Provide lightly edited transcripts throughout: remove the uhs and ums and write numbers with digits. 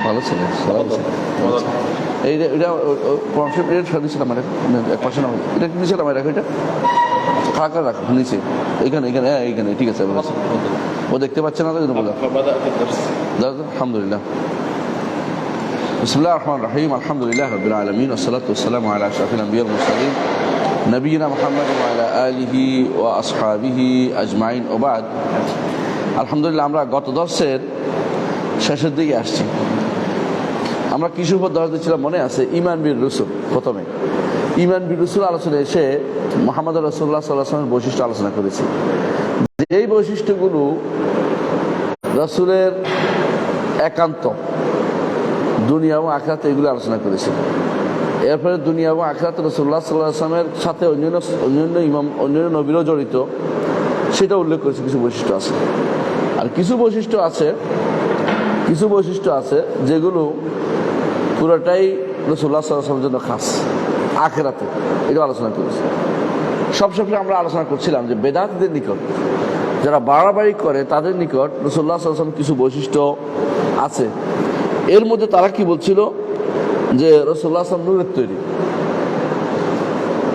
ভালো ছিল এটা দিয়েছিলাম এক পাশে নাম এটা কি দিয়েছিলাম রাখো এটা ফাঁকা রাখো নিচে এইখানে এইখানে হ্যাঁ এইখানে ঠিক আছে ও দেখতে পাচ্ছে না তো বলো আলহামদুলিল্লাহ বিসমিল্লাহির রহমানির রহিম আলহামদুলিল্লাহি রাব্বিল আলামিন ওয়াসসালাতু ওয়াসসালামু আলা আশরাফিল আমবিয়া ওয়াল মুরসালিন নবিয়িনা মুহাম্মদ ওয়া আলা আলিহি ওয়া আসহাবিহি আজমাইন ওয়া বাদ। আলহামদুলিল্লাহ, আমরা গত দর্শের শেষের দিকে আসছি। আমরা কিছু উপর দর্শ দিচ্ছিলাম, মনে আছে? ঈমান বির রসুল। প্রথমে ঈমান বির রসুল আলোচনা এসে মুহাম্মদ রাসূলুল্লাহ সাল্লাল্লাহু আলাইহি ওয়াসাল্লামের বৈশিষ্ট্য আলোচনা করেছি। এই বৈশিষ্ট্যগুলো রাসূলের একান্ত, দুনিয়া এবং আখিরাত, এগুলো আলোচনা করেছি। এরপরে দুনিয়া এবং আখিরাত রাসূলুল্লাহ সাল্লাল্লাহু আলাইহি ওয়াসাল্লামের সাথে অন্যান্য নবীরও জড়িত, সেটা উল্লেখ করেছি। কিছু বৈশিষ্ট্য আছে, আর কিছু বৈশিষ্ট্য আছে যেগুলো পুরোটাই রাসূলুল্লাহ সাল্লাল্লাহু আলাইহি ওয়াসাল্লামের জন্য খাস আখিরাতে, এটা আলোচনা করেছি। সবসময় আমরা আলোচনা করছিলাম যে বেদাতীদের নিকট, যারা বাড়াবাড়ি করে, তাদের নিকট রাসূলুল্লাহ সাল্লাল্লাহু আলাইহি ওয়াসাল্লাম কিছু বৈশিষ্ট্য আছে। এর মধ্যে তারা কি বলছিল? যে রাসূলুল্লাহ সাল্লাল্লাহু আলাইহি ওয়াসাল্লাম নূরের তৈরি।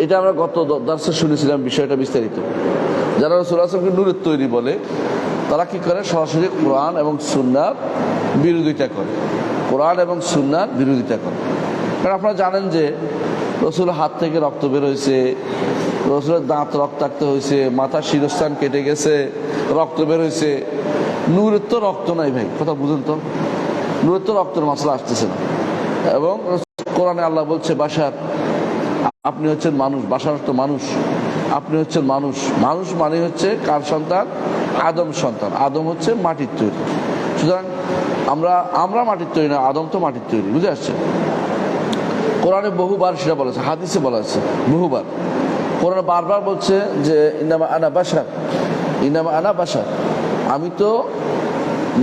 এটা আমরা গত দর্শে শুনেছিলাম বিষয়টা বিস্তারিত। যারা রাসূলুল্লাহ সাল্লাল্লাহু আলাইহি ওয়াসাল্লামকে নূরের তৈরি বলে, তারা কি করে? সরাসরি কোরআন এবং সুন্নাহর বিরোধিতা করে, কোরআন এবং সুন্নাহর বিরোধিতা করে। কারণ আপনারা জানেন যে রাসূলের হাত থেকে রক্ত বের হয়েছে, রাসূলের দাঁত রক্তাক্ত হয়েছে, মাথার শিরস্থান কেটে গেছে, রক্ত বের হয়েছে। নূরের তো রক্ত নাই ভাই, কথা বুঝুন তো। নূরের তো রক্তের মশলা আসতেছে না। এবং কোরআনে আল্লাহ বলছে, বাশার, আপনি হচ্ছেন মানুষ। বাশার তো মানুষ, আপনি হচ্ছেন মানুষ। মানুষ মানে হচ্ছে কার সন্তান? আদম সন্তান। আদম হচ্ছে মাটির তৈরি। সুতরাং আমরা মাটির তৈরি না, আদম তো মাটির তৈরি। বুঝে আসছে? কোরআনে বহুবার সেটা বলেছে, হাদিসে বলা আছে বহুবার। কোরআনে বারবার বলছে যে ইন্নামা আনা বাশার, ইন্নামা আনা বাশার, আমি তো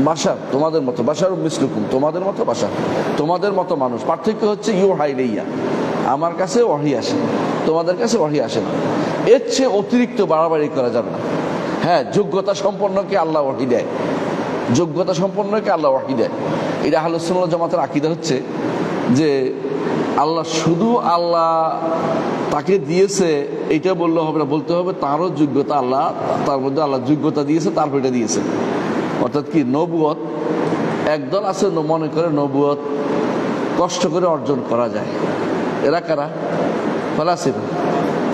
বাশার, তোমাদের মতো। বাশার মিসলুকুম, তোমাদের মতো বাশার, তোমাদের মতো মানুষ। পার্থক্য হচ্ছে ইউহা ইলাইয়া, আমার কাছে ওহী আসে, তোমাদের কাছে ওহী আসে না। এর চেয়ে অতিরিক্ত বাড়াবাড়ি করা যাবে না। হ্যাঁ, যোগ্যতা সম্পন্নকে আল্লাহ ওহী দেয়, যোগ্যতা সম্পন্নকে আল্লাহ ওহী দেয়। এটা আহলুস সুন্নাহ ওয়াল জামাতের আকীদা হচ্ছে যে আল্লাহ শুধু আল্লাহ তাকে দিয়েছে এটা বললে হবে না, বলতে হবে তারও যোগ্যতা আল্লাহ, তার মধ্যে আল্লাহ যোগ্যতা দিয়েছে, তারপর এটা দিয়েছে। অর্থাৎ কি, নবুয়ত একদল আছে মনে করে নবুয়ত কষ্ট করে অর্জন করা যায়। এরা কারা? ফালাসিফা।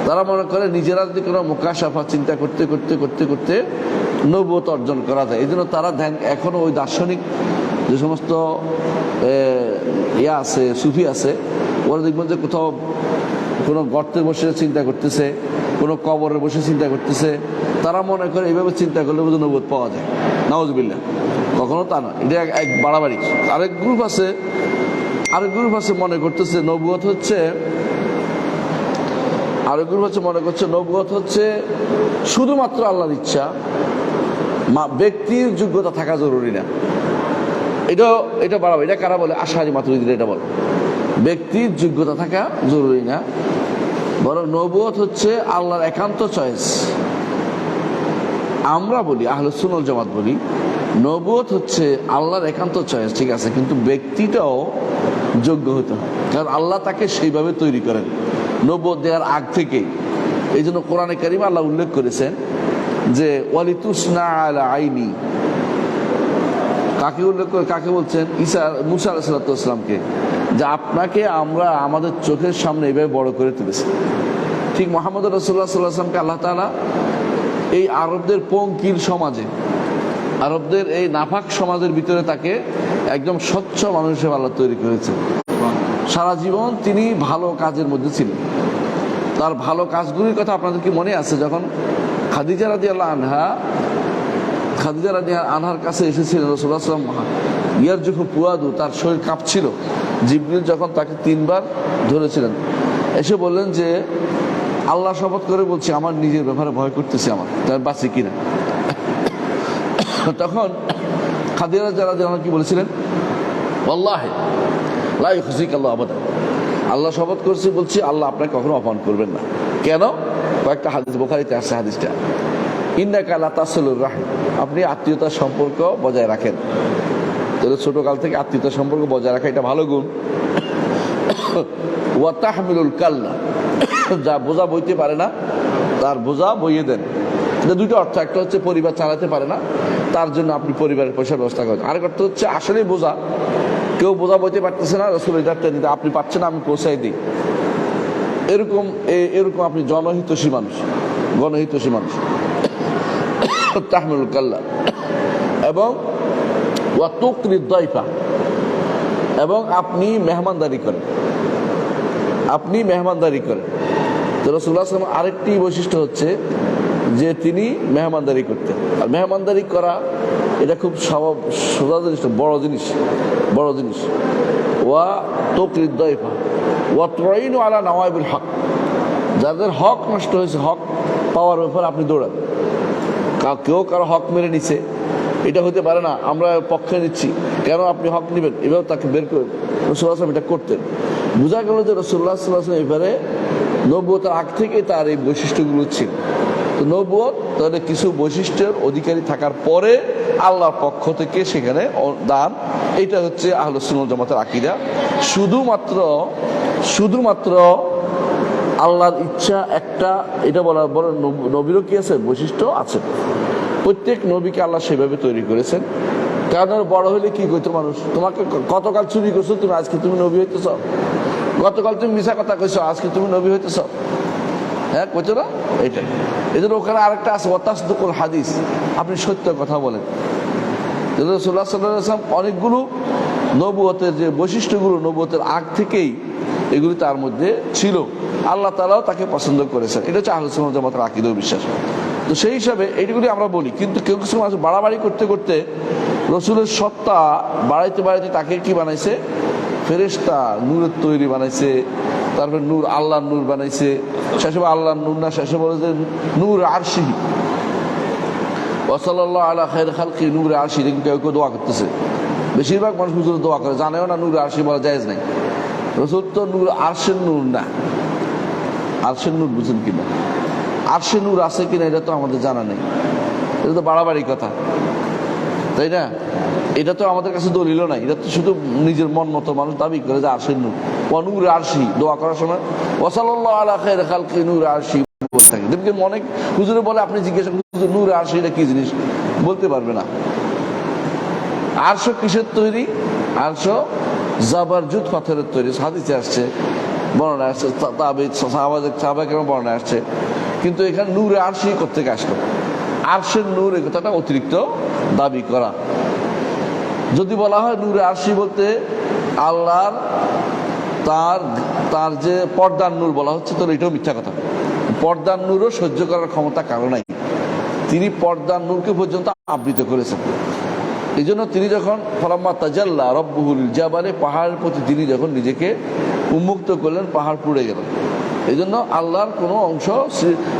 তারা মনে করে নিজেরা যদি কোনো মুকাশাফা চিন্তা করতে করতে করতে করতে নবুয়ত অর্জন করা যায়। এই জন্য তারা ধ্যান, এখনো ওই দার্শনিক যে সমস্ত আছে, সুফি আছে, ওরা দেখবেন যে কোথাও কোনো গর্তে বসে চিন্তা করতেছে, কোনো কবরে বসে চিন্তা করতেছে। তারা মনে করে এইভাবে চিন্তা করলে বোধহয় নবুয়ত পাওয়া যায়। নাউজুবিল্লাহ, কখনো তা না, এটা এক বাড়াবাড়ি। আরেক গ্রুপ আছে মনে করতেছে নবুয়ত হচ্ছে, আরেক গ্রুপ হচ্ছে মনে করছে নবুয়ত হচ্ছে শুধুমাত্র আল্লাহর ইচ্ছা, ব্যক্তির যোগ্যতা থাকা জরুরি না। এটা বাড়াবো। এটা কারা বলে? আশারি মাতুরিদিরা এটা বলে, ব্যক্তির যোগ্যতা থাকা জরুরি না, বরং নবুয়ত হচ্ছে আল্লাহর একান্ত চয়েস। আমরা বলি, আহলুস সুন্নাহ ওয়াল জামাত বলি, নবুয়ত হচ্ছে আল্লাহর একান্ত চয়েস, ঠিক আছে, কিন্তু ব্যক্তিটাও যোগ্য হতে হয়, কারণ আল্লাহ তাকে সেইভাবে তৈরি করেন নবুয়ত দেওয়ার আগ থেকেই। এই জন্য কোরআনে কারিমে আল্লাহ উল্লেখ করেছেন যে ওয়ালিতুসনা আলা আইনি। কাকে উল্লেখ করে? কাকে বলছেন? মুসা আলাইহিস সালামকে, যে আপনাকে আমরা আমাদের চোখের সামনে এইভাবে বড় করে তুলেছি। ঠিক মুহাম্মদ রাসূলুল্লাহ সাল্লাল্লাহু আলাইহি ওয়াসাল্লামকে আল্লাহ তাআলা এই আরবদের পঙ্কিল সমাজে, আরবদের এই নাফাক সমাজের ভিতরে তাকে একদম স্বচ্ছ মানুষ হিসেবে আল্লাহ তৈরি করেছে। সারা জীবন তিনি ভালো কাজের মধ্যে ছিলেন। তার ভালো কাজগুলির কথা আপনাদের কি মনে আছে? যখন খাদিজা রাদিয়াল্লাহু আনহার কাছে এসেছিলেন রাসূলুল্লাহ সাল্লাল্লাহু আলাইহি ওয়াসাল্লাম, ইয়ারজুফু ফুয়াদু, তার শরীর কাঁপছিল। জিবরিল যখন তাকে 3 বার ধরেছিলেন, এসে বললেন যে আল্লাহ শপথ করে বলছি, আমার নিজের ব্যাপারে ভয় করতেছে, আমার তার বাঁচি কিনা। তখন খাদিজা রাদিয়াল্লাহু আনহা কি বলেছিলেন? ওয়াল্লাহি লা ইউখজিক আল্লাহু আবাদা, আল্লাহ শপথ করছি, বলছি আল্লাহ আপনাকে কখনো অপমান করবেন না। কেন? কয়েকটা হাদিস, বুখারীতে আসছে হাদিসটা, ইন্নাকা লা তাসিলুর রাহিম, আপনি আত্মীয়তার সম্পর্ক বজায় রাখেন। তাহলে ছোটকাল থেকে আত্মীয়তার সম্পর্ক বজায় রাখা এটা ভালো গুণ। ওয়া তাহমিলুল কাল্লা, যা বোঝা বইতে পারে না তার বোঝা বইয়ে দেন। এটা দুটো অর্থ, একটা হচ্ছে পরিবার চালাতে পারে না তার জন্য আপনি পরিবারের পয়সার ব্যবস্থা করেন, আরেক অর্থ হচ্ছে আসলেই বোঝা, কেউ বোঝা বইতে পারতেছে না, রসুল এটা নিতে আপনি পারছেন আমি পৌঁছাই দিই, এরকম এরকম আপনি জনহিতৈষী মানুষ, গণহিতৈষী মানুষ। তাহমিলুল কাল্লা এবং ওয়া তুকরি দাইফা, এবং আপনি মেহমানদারি করেন, আপনি মেহমানদারি করেন। তো রাসূলুল্লাহ সাল্লাল্লাহু আলাইহি ওয়াসাল্লাম আরেকটি বৈশিষ্ট্য হচ্ছে যে তিনি মেহমানদারি করতেন। আর মেহমানদারি করা এটা খুব সোজা জিনিস, বড় জিনিস, বড় জিনিস। ওয়া তুকরি দাইফা ওয়া তুইনু আলা নওয়াইবিল হক, যাদের হক নষ্ট হয়েছে হক পাওয়ার ব্যাপারে আপনি দৌড়ান। কেউ কারো হক মেরে নিছে, এটা হতে পারে না, আমরা পক্ষে নিচ্ছি, কেন আপনি হক নেবেন, এভাবে তাকে বের করে রাসূলুল্লাহ সাল্লাল্লাহু আলাইহি ওয়াসাল্লাম এটা করতেন। বোঝা গেল যে রাসূলুল্লাহ সাল্লাল্লাহু আলাইহি ওয়াসাল্লাম এবারে নবুয়তের আগ থেকে তার এই বৈশিষ্ট্যগুলো ছিল। তো নবুয়ত তাহলে কিছু বৈশিষ্ট্যের অধিকারী থাকার পরে আল্লাহর পক্ষ থেকে সেখানে দান, এটা হচ্ছে আহলুস সুন্নাহ ওয়াল জামাতের আকীদা। শুধুমাত্র আল্লাহর ইচ্ছা একটা, এটা বড় নবীরও কি আছে, বৈশিষ্ট্য আছে। প্রত্যেক নবীকে আল্লাহ সেভাবে তৈরি করেছেন। কারণ বড় হলে কি করতো মানুষ, তোমাকে গতকাল চুরি করছো তুমি আজকে তুমি নবী হইতেছ, গতকাল তুমি মিছা কথা কইছো আজকে তুমি নবী হইতেছ, হ্যাঁ কইতো না? এইটাই এই জন্য ওখানে আরেকটা আছে ওয়াতাসদুকুল হাদিস, আপনি সত্য কথা বলেন। রাসূলুল্লাহ সাল্লাল্লাহু আলাইহি ওয়াসাল্লাম অনেকগুলো নবুয়তের যে বৈশিষ্ট্যগুলো নবুয়তের আগ থেকেই এগুলি তার মধ্যে ছিল, আল্লাহ তাআলাও তাকে পছন্দ করেছেন। এটা হচ্ছে আহলুস সুন্নাহ ওয়াল জামাতের আকীদা ও বিশ্বাস। তো সেই হিসাবে এইগুলি আমরা বলি, কিন্তু কেউ কিছু মানুষ বাড়াবাড়ি করতে করতে রসুলের সত্তা বাড়াইতে বাড়াইতে তাকে কি বানাইছে, ফেরেশতা নূরের তৈরি বানাইছে, তারপরে নূর আল্লাহর নূর বানাইছে, শেষে আল্লাহর নূর না, শেষে বলে যে নূর আরশি ওয়া সাল্লাল্লাহু আলা খায়রি খালকি নূর আরশি। দেখুন কেউ কেউ দোয়া করতেছে, বেশিরভাগ মানুষ হুজুর দোয়া করে, জানেও না নূর আরশি বলা জায়েজ নাই। রসুল তো নূর আরশের নূর না, আরশের নূর বুঝেন কিনা, আরশে নূর আছে কিনা এটা তো আমাদের জানা নেই, এটা তো বাড়াবাড়ি কথা, তাই না? এটা তো আমাদের কাছে দলিল নাই, এটা তো শুধু নিজের মন মতো মানুষ দাবি করে যে আরশের নূর। ওয়া নূর আরশি দোয়া করার সময় ওয়া সাল্লাল্লাহু আলা খায়রি খালকি নূর আরশি বলতে থাকে। দেখবেন অনেক হুজুরে বলে, আপনি জিজ্ঞাসা করছেন নূর আরশি এটা কি জিনিস, বলতে পারবে না। আরশ কিসের তৈরি? আরশ জাবারজুদ পাথরের তৈরি, হাদিসে আসছে, বর্ণনা আসছে, সাহাবা কেন বর্ণনা আসছে। কিন্তু এখানে নূরে আরশি কোত্থেকে আসলো? আরশের নূর, এই কথাটা অতিরিক্ত দাবি করা। যদি বলা হয় নূরে আরশি বলতে আল্লাহর তার যে পর্দার নূর বলা হচ্ছে, তো এটাও মিথ্যা কথা। পর্দার নূরও সহ্য করার ক্ষমতা কারো নাই, তিনি পর্দার নূরকে পর্যন্ত আবৃত করেছেন। এই জন্য তিনি যখন ফালাম্মা তাজাল্লা রব্বুহুল জাবালে, পাহাড়ের প্রতি তিনি যখন নিজেকে উন্মুক্ত করলেন, পাহাড় পুড়ে গেল। এই জন্য আল্লাহর কোনো অংশ,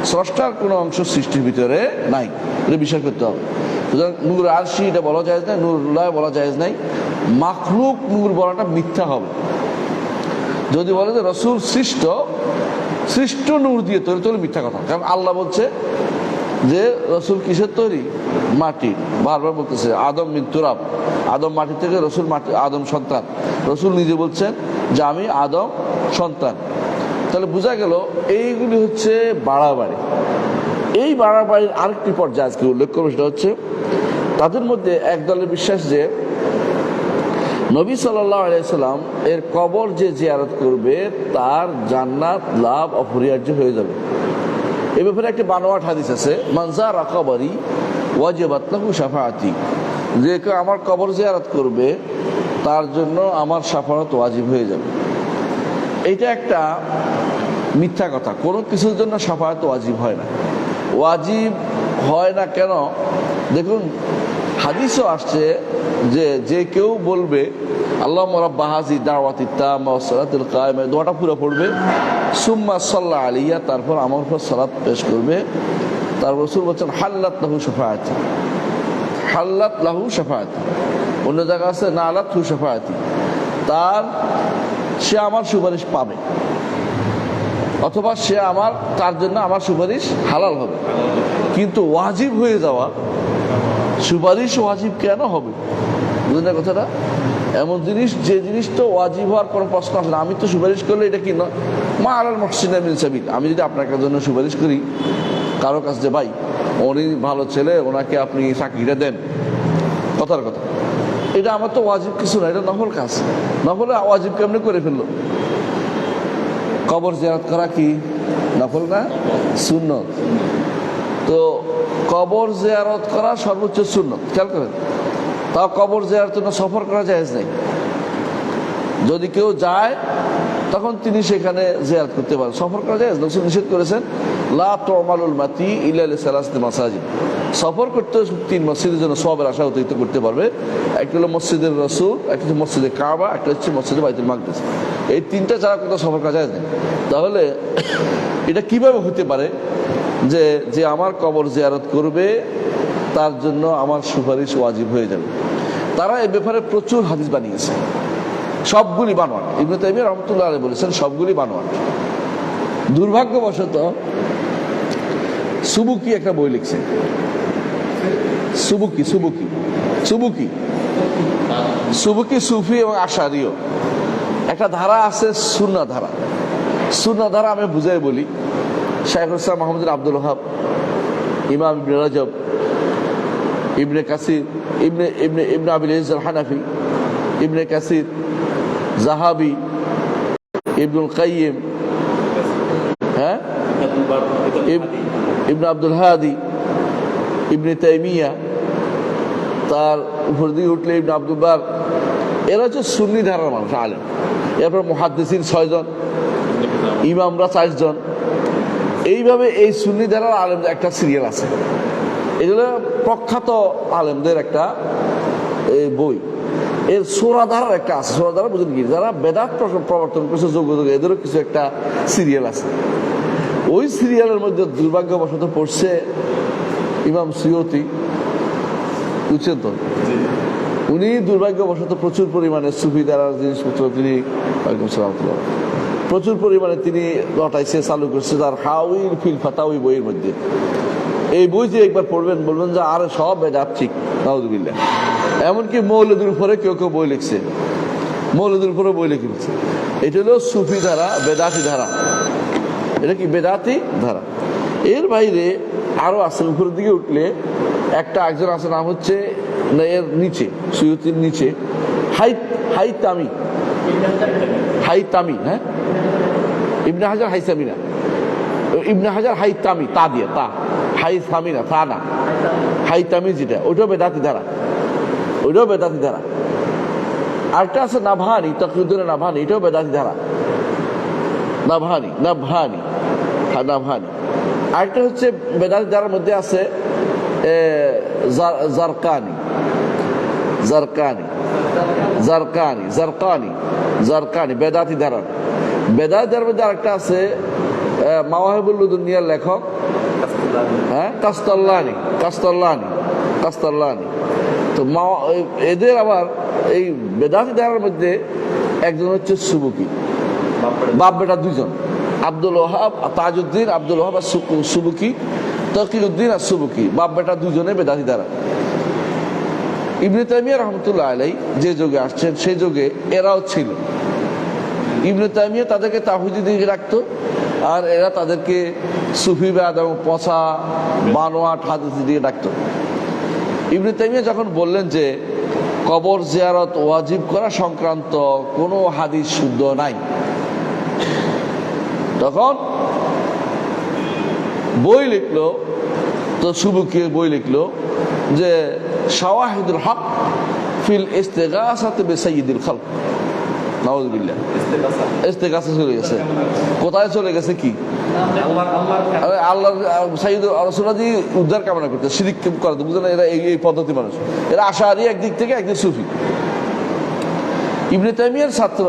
স্রষ্টার কোনো অংশ সৃষ্টির ভিতরে নাই, এটা বিশ্বাস করতে হবে। সুতরাং নূর আরশি এটা বলা যায় নাই, নূরুল্লাহ বলা যায় নাই, মাখলুক নূর বলাটা মিথ্যা হবে। যদি বলে যে রসুল সৃষ্ট নূর দিয়ে তৈরি, তাহলে মিথ্যা কথা। কারণ আল্লাহ বলছে যে রসুল কিসের তৈরি? মাটি, বারবার বলতেছে আদম মিন তুরাব, আদম মাটি থেকে, রসুল মাটি, আদম সন্তান। রসুল নিজে বলছেন যে আমি আদম সন্তান। তাহলে বোঝা গেল এইগুলি হচ্ছে বাড়াবাড়ি। এই বাড়াবাড়ির আরেকটি পর্যায়ে আজকে উল্লেখ করবো, সেটা হচ্ছে তাদের মধ্যে এক দলের বিশ্বাস যে নবী সাল্লাল্লাহু আলাইহি ওয়াসাল্লাম এর কবর যে জিয়ারত করবে তার জান্নাত লাভ অপরিহার্য হয়ে যাবে। এ ব্যাপারে একটা বানোয়াট হাদিস আছে, মান যারা কবরি ওয়াজিবাত লাহু শাফাআতি, যে কেউ আমার কবর জিয়ারত করবে তার জন্য আমার শাফাআত ওয়াজিব হয়ে যাবে। এইটা একটা মিথ্যা কথা। কোনো কিছুর জন্য শাফাআত ওয়াজিব হয় না। ওয়াজিব হয় না কেন? দেখুন হাদিসও আসছে যে যে কেউ বলবে আল্লাহুম্মা রাব্বা হাযিহি দাওয়াতি তাম্মা ওয়াস সালাতিল কায়েমা, দোয়াটা পুরো পড়বে, সুম্মা সাল্লা আলাইয়া, তারপর আমার উপর সালাত পেশ করবে, তার রাসূল বলেন হাল্লাত লাহু শাফাআতি, হাল্লাত লাহু শাফাআতি। অন্য জায়গা আছে নালাত হু শাফাআতি, সে আমার সুপারিশ পাবে, অথবা তার জন্য আমার সুপারিশ হালাল হবে। কিন্তু ওয়াজিব হয়ে যাওয়া, সুপারিশ ওয়াজিব কেন হবে? বুঝলেন কথাটা? এমন জিনিস যে জিনিস তো ওয়াজিব হওয়ার কোনো প্রশ্ন আসে না। আমি তো সুপারিশ করলে এটা কি নয়, মা আলাল মুহসিনিনা মিন সাবিল। আমি যদি আপনার জন্য সুপারিশ করি কারো কাছে, যে ভাই উনি ভালো ছেলে, ওনাকে আপনি চাকরিটা দেন, কথার কথা, এটা আমার তো ওয়াজিব কিছু না, এটা নফল কাজ। নফলে ওয়াজিব কেমনি করে ফেললো? কবর জিয়ারত করা কি নফল না সুন্নত? তো কবর জিয়ারত করা সর্বোচ্চ সুন্নত, খেয়াল করেন। তাও কবর জিয়ারতের জন্য সফর করা জায়েজ নেই। যদি কেউ যায় তখন তিনি সেখানে জিয়ারত করতে পারেন, সফর করা জায়েজ। রাসূল নিষেধ করেছেন, লা তু'মালুল মাতি ইল্লা লিসালাসতি মাসাজিদ। সফর করতে 3 মসজিদের জন্য সওয়াবের আশা অতিরিক্ত করতে পারবে। একটা হলো মসজিদের রাসূল, একটা হচ্ছে মসজিদে কাবা, একটা হচ্ছে মসজিদে বাইতুল মাকদিস। এই 3টা ছাড়া কোথাও সফর করা জায়েজ নেই। তাহলে এটা কিভাবে হতে পারে যে যে আমার কবর জিয়ারত করবে তার জন্য আমার সুপারিশ ওয়াজিব হয়ে যাবে? তারা এই ব্যাপারে প্রচুর হাদিস বানিয়েছে, সবগুলি বানোয়াট। ইবনে তাইমিয়া রাহমাতুল্লাহ আলাইহি বলেছেন সবগুলি বানোয়াট। দুর্ভাগ্যবশত সুবুকি একটা বই লিখছে, সুবুকি সুবুকি সুবুকি সুবুকি সুফি এবং আশারিও একটা ধারা আছে, সুন্নাহ ধারা। সুন্নাহ ধারা আমি বুঝাই বলি। শাইখুল ইসলাম মুহাম্মদ বিন আব্দুল ওয়াহাব, ইমাম ইবনে রাজব, ইবনে কাসির, ইবনে আবিল ইজ্জ আল হানাফি, ইবনে কাসির, জাহাবি, ইবনুল কাইয়িম, হ্যাঁ, ইবনে আব্দুল হাদি, ইবনে তাইমিয়া, তার উপর দিয়ে উঠলে ইবনে আব্দুল বার, এরা হচ্ছে সুন্নি ধারার মানুষ, আলেম। এরপর মুহাদ্দিসিন 6 জন, ইমামরা 4 জন। এইভাবে এই সুন্নি ধারার আলেম একটা সিরিয়াল আছে, এগুলো প্রখ্যাত আলেমদের একটা বই। এর সূরাধারার একটা আছে, সূরাধারা বুঝলেন কি, যারা বেদাত প্রবর্তন করছে যোগ্য যোগ্য, এদেরও কিছু একটা সিরিয়াল আছে। ওই সিরিয়ালের মধ্যে দুর্ভাগ্যবশত পড়ছে ইমাম সুয়ুতি, বুঝছেন তো? উনি দুর্ভাগ্যবশত প্রচুর পরিমাণে সুফি ধারার জিনিসপত্র তিনি প্রচুর পরিমাণে তিনি রটাইছে, চালু করছে তার হাউইল ফিল ফাতাউই বইয়ের মধ্যে। এই বই যে একবার পড়বেন বলবেন যে আরে সব বেদাত ঠিক, নাউযুবিল্লাহ। এমনকি মৌলুদের উপরে কেউ কেউ বই লিখছে, মৌলুদের উপরে বই লিখেছে। এটা হলো সুফি ধারা, বেদাতি ধারা। এটা কি বেদাতি ধারা? এর বাইরে আরো আছে, উপরের দিকে উঠলে একটা একজন আছে, নাম হচ্ছে, না এর নিচে, সুয়ুতির নিচে, হাইতামি, হাইতামি, হ্যাঁ, ইবনে হাজার হাইতামি না, ইবনে হাজার হাইতামি, তা দিয়ে, তা হাইতামি না, তা না, হাইতামি যেটা, ওইটাও বেদাতি ধারা, ওইটাও বেদাতি ধারা। আরেকটা আছে নাভানি, তকরিউদ্দিন নাভানি, এটাও বেদাতি ধারা, নাভানি, নাভানি, হ্যাঁ নাভানি। আরেকটা হচ্ছে বেদাতি ধারার মধ্যে আছে জারকানি, জারকানি, জারকানি, জারকানি, জারকানি, বেদাতি ধারা। বেদাতি ধারার মধ্যে আরেকটা আছে মাওয়াহিবুল লুদুনিয়ার লেখক, হ্যাঁ, কাস্তাল্লানি, কাস্তাল্লানি, কাস্তাল্লানি। তো এদের আবার এই বেদাতি ধারার মধ্যে একজন হচ্ছে সুবুকি, বাপ বেটা 2 জন, আব্দুল ওয়াহাব, তাজউদ্দিন আব্দুল ওয়াহাব সুবুকি, তকিউদ্দিন আর সুবুকি, বাপ বেটা 2 জনে বেদাতি ধারা। ইবনে তাইমিয়া রাহমাতুল্লাহ আলাইহি যে যুগে আসছেন সেই যুগে এরাও ছিল। ইবনে তাইমিয়া তাদেরকে তাওহীদের দিকে রাখতো, আর এরা তাদেরকে সুফিবাদ এবং পচা বানোয়াট হাদিস দিয়ে ডাকতো। ইবনে তাইমিয়া যখন বললেন যে কবর জিয়ারত ওয়াজিব করা সংক্রান্ত কোনো হাদিস শুদ্ধ নাই, তখন বই লিখলো, তো সুবুকি বই লিখলো যে শাওয়াহিদুল হক ফিল ইস্তিগাসাতি বিসাইয়্যিদিল খালক। নাউযুবিল্লাহ, ইস্তিগাসা চলে গেছে, কোথায় চলে গেছে? কি আল্লাহ সাইয়্যিদ রাসূলুল্লাহ উদ্ধার কামনা করতে, শিরক করে, বুঝলেন? এরা এই পদ্ধতি মানুষ, এরা আশারি একদিক থেকে, একদিক সুফি। ইবনে তাইমিয়ার ছাত্র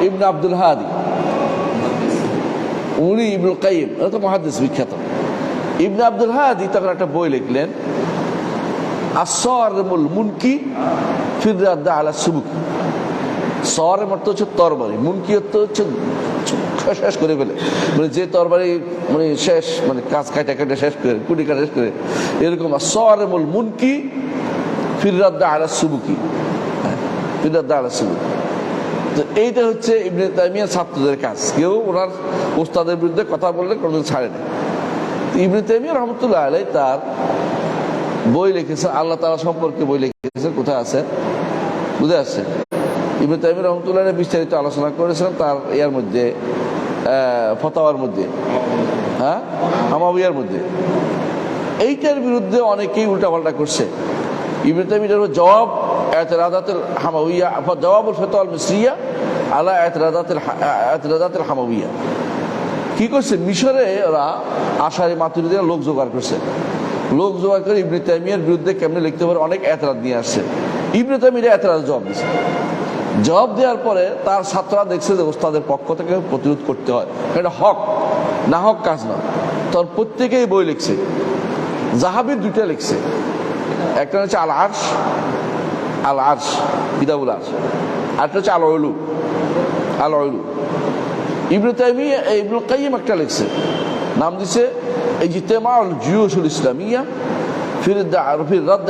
ইবনে আব্দুল হাদি, উনি ইবনুল কাইয়িম, এটা তো মুহাদ্দিস বিখ্যাত। ইবনে আব্দুল হাদি তখন একটা বই লিখলেন, আসসারিমুল মুনকি ফির রাদ্দ আলা সুবুকি। সরের অর্থ হচ্ছে তরবারি, মুনকি অর্থ হচ্ছে শেষ করে ফেলে, মানে যে তরবারি মানে শেষ, মানে কাজ কাটা কাটা শেষ করে, কুটি কাটা শেষ করে, এরকম আসসারিমুল মুনকি ফির রাদ্দ আলা সুবুকি। ফিরাদ আলা সুবুকি। তো এইটা হচ্ছে ইবনে তাইমিয়ার ছাত্রদের কাজ। কেউ ওনার ওস্তাদের বিরুদ্ধে কথা বললে কোনোদিন ছাড়ে না। ইবনে তাইমিয়া রহমতুল্লাহ আলাইহি তার বই লিখেছে, আল্লাহ তাআলা সম্পর্কে বই লিখেছে, কোথায় আছে বুঝে আসছে। ইবনে তাইমিয়া রহমতুল্লাহ আলাইহি বিস্তারিত আলোচনা করেছিলেন তার ইয়ার মধ্যে, ফতোয়ার মধ্যে, হ্যাঁ হামাউইয়ার মধ্যে। এইটার বিরুদ্ধে অনেকেই উল্টাপাল্টা করছে। ইবনে তাইমিয়ার জবাব এতরাদাতুল হামাউইয়া, জবাবুল ফতোয়া আল মিসরিয়া আলা এতরাদাতুল হামাউইয়া। কি করছে, মিশরে ওরা আশারি মাতুরিদের লোক জোগাড় করছে। লোক জোগাড় করে ইবনে তাইমিয়ার বিরুদ্ধে কেমনে লিখতে পারে অনেক এতরাদ নিয়ে আসছে। ইবনে তাইমিয়া এতরাদ জবাব দিচ্ছে। জবাব দেওয়ার পরে তার ছাত্ররা দেখছে যে ওস্তাদের পক্ষ থেকে প্রতিরোধ করতে হয়, এটা হক না হক কাজ না। তোর প্রত্যেকেই বই লিখছে। জাহাবির দুইটা লিখছে, একটা হচ্ছে আল আরশ, আল আরশ কিতাবুল আরশ, আরেকটা হচ্ছে আল উলু, আল উলু। ইবনে তাইমিয়া ইবনুল কাইয়িম একটা লিখছে, নাম দিছে ইজতিমাউল জুয়ুশুল ইসলামিয়া ফির রাদ্দ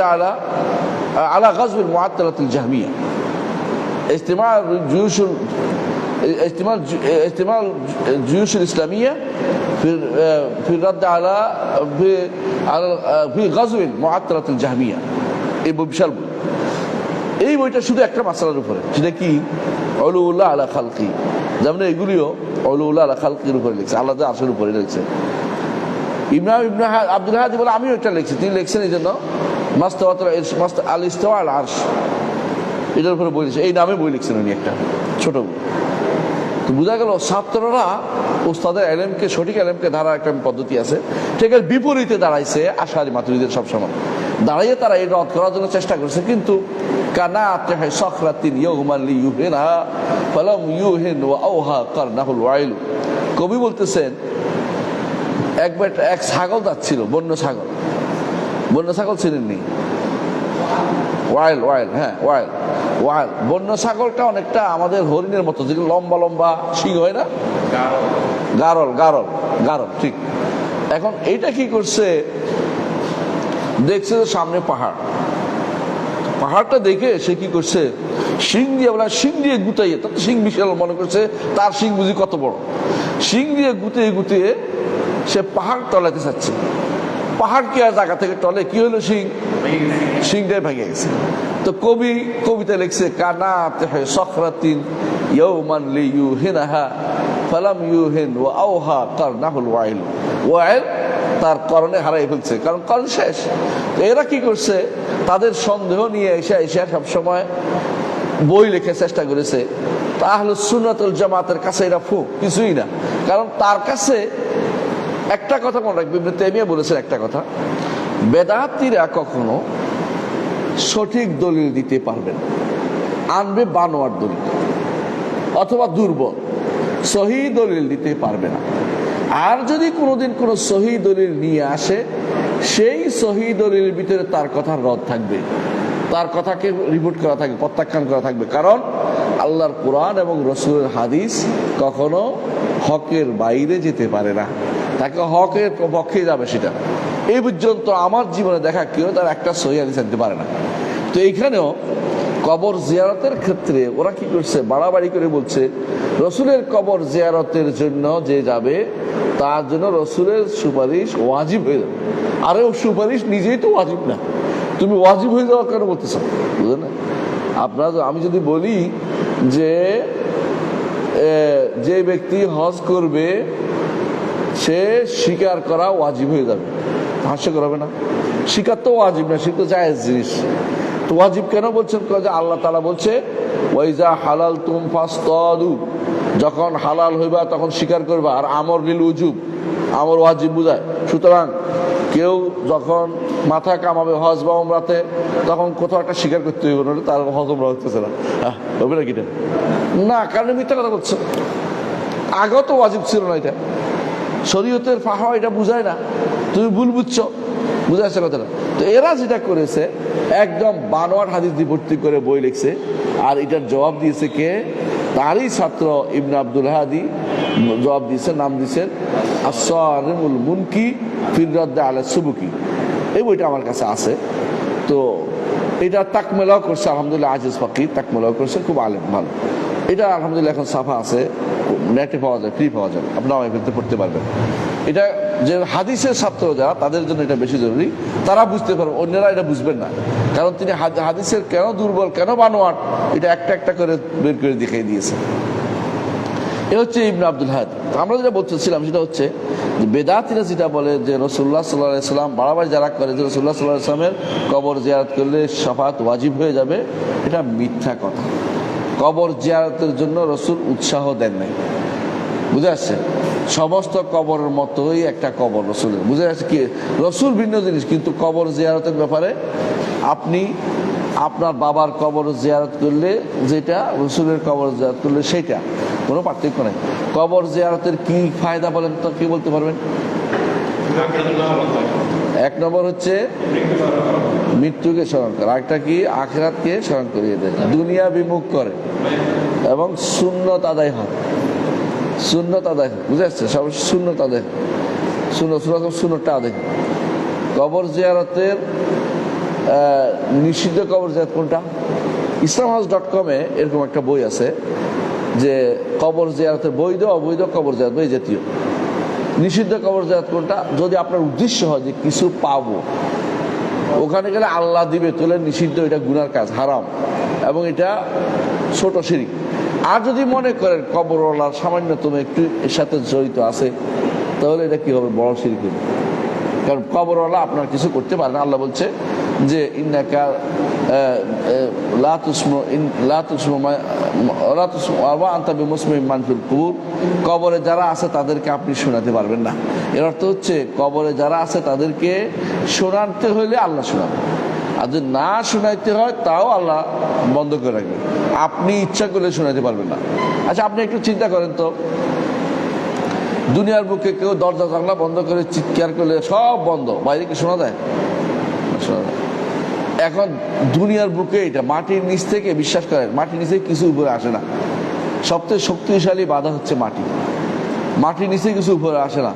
আলা গাজওয়াল মুআত্তালাতিল জাহমিয়া। اجتماع الجيوش الإسلامية في الرد على في غزو معطلة الجهمية। এই বিশাল বই। এই বইটা শুধু একটা মাসআলার উপরে, সেটা কি উলুউল্লাহ আলা খালকি। যেমন এগুলিও উলুউল্লাহ আলা খালকির উপরে লিখছে, আল্লাহর আরশের উপরে লিখছে। ইবনে আব্দুল হাদি বলে আমিও এটা লিখছি, তিনি লিখছেন এই জন্য আল ইস্তিওয়া আল আরশ, এটার উপরে বই লিখছে, এই নামে বই লিখছেন উনি একটা ছোট বই। তো বোঝা গেল ছাত্ররা ওস্তাদের এলেমকে, সঠিক এলেমকে ধারার একটা পদ্ধতি আছে, ঠিক এর বিপরীতে দাঁড়াইছে আশারি মাতুরিদের সবসময়। দাঁড়াইয়ে তারা এই রদ করার জন্য চেষ্টা করছে, কিন্তু কানাতে হয় সখরাতিন ইয়াউমান লিইউহিনহা ফালাম ইউহিন ওয়া আওহা কারনাহুল ওয়াইল। কবি বলতেছেন এক ছাগল যাচ্ছিল, বন্য ছাগল, বন্য ছাগল চিনেননি? ওয়াইল, ওয়াইল, হ্যাঁ ওয়াইল, ওয়াইল। বন্য ছাগলটা অনেকটা আমাদের হরিণের মতো, যেগুলো লম্বা লম্বা শিং হয় না, গারল, গারল, গারল, ঠিক। এখন এইটা কি করছে, দেখছে যে সামনে পাহাড়, পাহাড়টা দেখে সে কি করছে, শিং দিয়ে বলে শিং দিয়ে গুতাইয়ে, তার শিং বিশাল মনে করছে তার শিং বুঝি কত বড়, শিং দিয়ে গুতিয়ে গুতিয়ে সে পাহাড় টলাতে চাচ্ছে। পাহাড় কি আর জায়গা থেকে টলে, কি হলো, শিংটাই ভেঙে গেছে। তো কবি কবিতা লিখছে কানাতে হয় সখরাতিন ইয়াউমান লিইউহিনহা ফালাম ইউহিন ওয়া আওহা কারনাহুল ওয়াইল। ওয়াইল তার করণে হারাই ফেলছে, কারণ করণ শেষ। তো এরা কি করছে, তাদের সন্দেহ নিয়ে এসে সবসময় বই লেখার চেষ্টা করেছে। তা আহলুস সুন্নাত ওয়াল জামাতের কাছে এরা কিছুই না, কারণ তার কাছে একটা কথা মনে রাখবে, ইবনে তাইমিয়া বলেছেন একটা কথা, বেদাতীরা কখনো সঠিক দলিল দিতে পারবে না, আনবে বানোয়ার দলিল অথবা দুর্বল, সহি দলিল দিতে পারবে না। আর যদি কোনোদিন কোনো সহি দলিল নিয়ে আসে, সেই সহি দলিলের ভিতরে তার কথার রদ থাকবে, তার কথাকে রিপোর্ট করা থাকবে, প্রত্যাখ্যান করা থাকবে। কারণ আল্লাহর কোরআন এবং রসুলের হাদিস কখনো হকের বাইরে যেতে পারে না, তাকে হকের পক্ষে যাবে সেটা। এই পর্যন্ত আমার জীবনে দেখা কেউ তার একটা সহি হাদিস আনতে পারে না। তো এইখানেও কবর জিয়ারতের ক্ষেত্রে ওরা কি করছে, বাড়াবাড়ি করে বলছে রসুলের কবর জিয়ারতের জন্য যে যাবে তার জন্য রসুলের সুপারিশ ওয়াজিব হয়ে যাবে। আরে ও সুপারিশ নিজেই তো ওয়াজিব না, তুমি ওয়াজিব হয়ে যাওয়া কেন বলতেছ, বুঝলেন না? আপনার আমি যদি বলি যে ব্যক্তি হজ করবে সে স্বীকার করা ওয়াজিব হয়ে যাবে, হাস্যকর হবে না? স্বীকার তো ওয়াজিব না, সে তো জায়েজ জিনিস। তো ওয়াজিব কেন বলছেন, যে আল্লাহ তাআলা বলছে ওয়াইজা হালালতুম ফাসতাদু, যখন হালাল হইবা তখন স্বীকার করবা। আর আমর লিল উজুব, আমর ওয়াজিব বুঝায়। সুতরাং কেউ যখন মাথা কামাবে হজ বা উমরাতে, তখন কোথাও একটা স্বীকার করতে হইব, না তার হজ উমরা হচ্ছে না, হবে না কিটা না, কারণ মিথ্যা কথা বলছে। আগেও তো ওয়াজিব ছিল না, এটা শরীয়তের ফাহা, এটা বুঝায় না, তুমি ভুল বুঝছো, বুঝে আসছে কথাটা। তো এরা যেটা করেছে, একদম বানোয়ার হাদিস দিয়ে ভর্তি করে বই লিখছে। আর এটার জবাব দিয়েছে কে, তারই ছাত্র ইবনে আব্দুল হাদি জবাব দিয়েছেন, নাম দিয়েছেন আস-সারিমুল মুনকি ফির রাদ্দ আলা সুবুকি। এই বইটা আমার কাছে আছে। তো এটা তাকমেলাও করছে আলহামদুলিল্লাহ, আজিজ ফাকির তাকমেলাও করছে, খুব আলেম ভালো। এটা আলহামদুলিল্লাহ এখন সাফা আছে, নেটে পাওয়া যায়, ফ্রি পাওয়া যায়, আপনারা এখানে পড়তে পারবেন। এটা যে হাদিসের ছাত্র যারা, তাদের জন্য এটা বেশি জরুরি, তারা বুঝতে পারবে, অন্যরা এটা বুঝবেন না। কারণ তিনি হাদিসের কেন দুর্বল, কেন বানোয়াট, এটা একটা একটা করে বের করে দেখিয়ে দিয়েছে। এ হচ্ছে ইবনে আব্দুল হাদ। আমরা যেটা বলতেছিলাম সেটা হচ্ছে যে বেদাতিরা যেটা বলে যে রাসূলুল্লাহ সাল্লাল্লাহু আলাইহি সাল্লাম বাড়াবাড়ি যারা করে যে রাসূলুল্লাহ সাল্লাল্লাহু আলাইহি সাল্লামের কবর জিয়ারত করলে শাফাত ওয়াজিব হয়ে যাবে, এটা মিথ্যা কথা। কবর জিয়ারতের জন্য রাসূল উৎসাহ দেন নাই, বুঝে আসছে? সমস্ত কবরের মতোই একটা কবর রাসূলের, বুঝে আসছে? কি রাসূল ভিন্ন জিনিস, কিন্তু কবর জিয়ারতের ব্যাপারে আপনি আপনার বাবার কবর জিয়ারত করলে যেটা, রাসূলের কবর জিয়ারত করলে সেটা, কোনো পার্থক্য নেই। কবর জিয়ারতের কি ফায়দা বলেন তো, কি বলতে পারবেন? এক নম্বর হচ্ছে মৃত্যুকে স্মরণ করে, আরেকটা কি আখিরাতকে স্মরণ করিয়ে দেয়, দুনিয়া বিমুখ করে এবং সুন্নত আদায় হয়। সুন্নত আদায়, বুঝে আসছে? সব সুন্নত আদায়, সুন্নতটা আদায়। কবর জিয়ারতের নিষিদ্ধ কবর জিয়ারত কোনটা? islamhouse.com এরকম একটা বই আছে যে কবর জিয়ারতের বৈধ অবৈধ কবর জিয়ারত, এই জাতীয়। নিষিদ্ধ কবর জিয়ারত কোনটা? যদি আপনার উদ্দেশ্য হয় যে কিছু পাবো, ওখানে গেলে আল্লাহ দিবে, তোলে নিষিদ্ধ, এটা গুনার কাজ, হারাম, এবং এটা ছোট শিরক। আর যদি মনে করেন কবরওয়ালার সামান্যতম একটু এর সাথে জড়িত আছে, তাহলে এটা কি হবে? বড় শিরক হবে। কারণ কবরওয়ালা আপনার কিছু করতে পারে না। আল্লাহ বলছে যে ইন্নাকা লা তুসমু আনতা বিমুসমিন মান ফিল কুবুর, কবরে যারা আছে তাদেরকে আপনি শোনাতে পারবেন না। এর অর্থ হচ্ছে কবরে যারা আছে তাদেরকে শোনাতে হইলে আল্লাহ শোনাবে, আর যদি না শোনাইতে হয় তাও আল্লাহ বন্ধ করে রাখবে, আপনি ইচ্ছা করলে শোনাতে পারবেন না। আচ্ছা, আপনি একটু চিন্তা করেন তো, দুনিয়ার বুকে কেউ দরজা জানলা বন্ধ করে চিৎকার করলে সব বন্ধ, বাইরে কি শোনা যায়? শোনা যায়। এখন দুনিয়ার বুকে এটা মাটির নিচ থেকে, বিশ্বাস করেন মাটির নিচে কিছু উপরে আসে না, সবচেয়ে শক্তিশালী বাধা হচ্ছে মাটি, মাটির নিচে কিছু উপরে আসে না।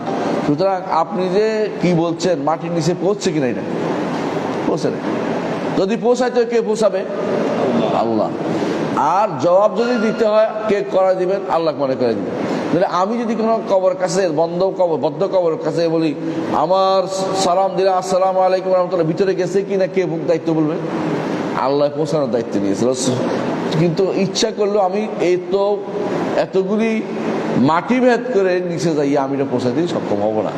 সুতরাং আপনি যে কি বলছেন, মাটির নিচে পৌঁছছে কিনা? এটা পৌঁছে না। যদি পৌঁছাইতে কে পৌঁছাবে? আল্লাহ। আর জবাব যদি দিতে হয় কে করা দিবেন? আল্লাহ মনে করে দিবেন। আমি যদি কোনো কবর কাছে বদ্ধ কবর কাছে বলি আমার সালাম দিলে আসসালামু আলাইকুম রহমতুল্লাহ, ভিতরে গেছে কিনা কে দায়িত্ব বলবে? আল্লাহ পৌঁছানোর দায়িত্ব নিয়েছিল। কিন্তু ইচ্ছা করলেও আমি এই তো এতগুলি মাটি ভেদ করে নিচে যাইয়া আমি এটা পৌঁছাতে সক্ষম হব না।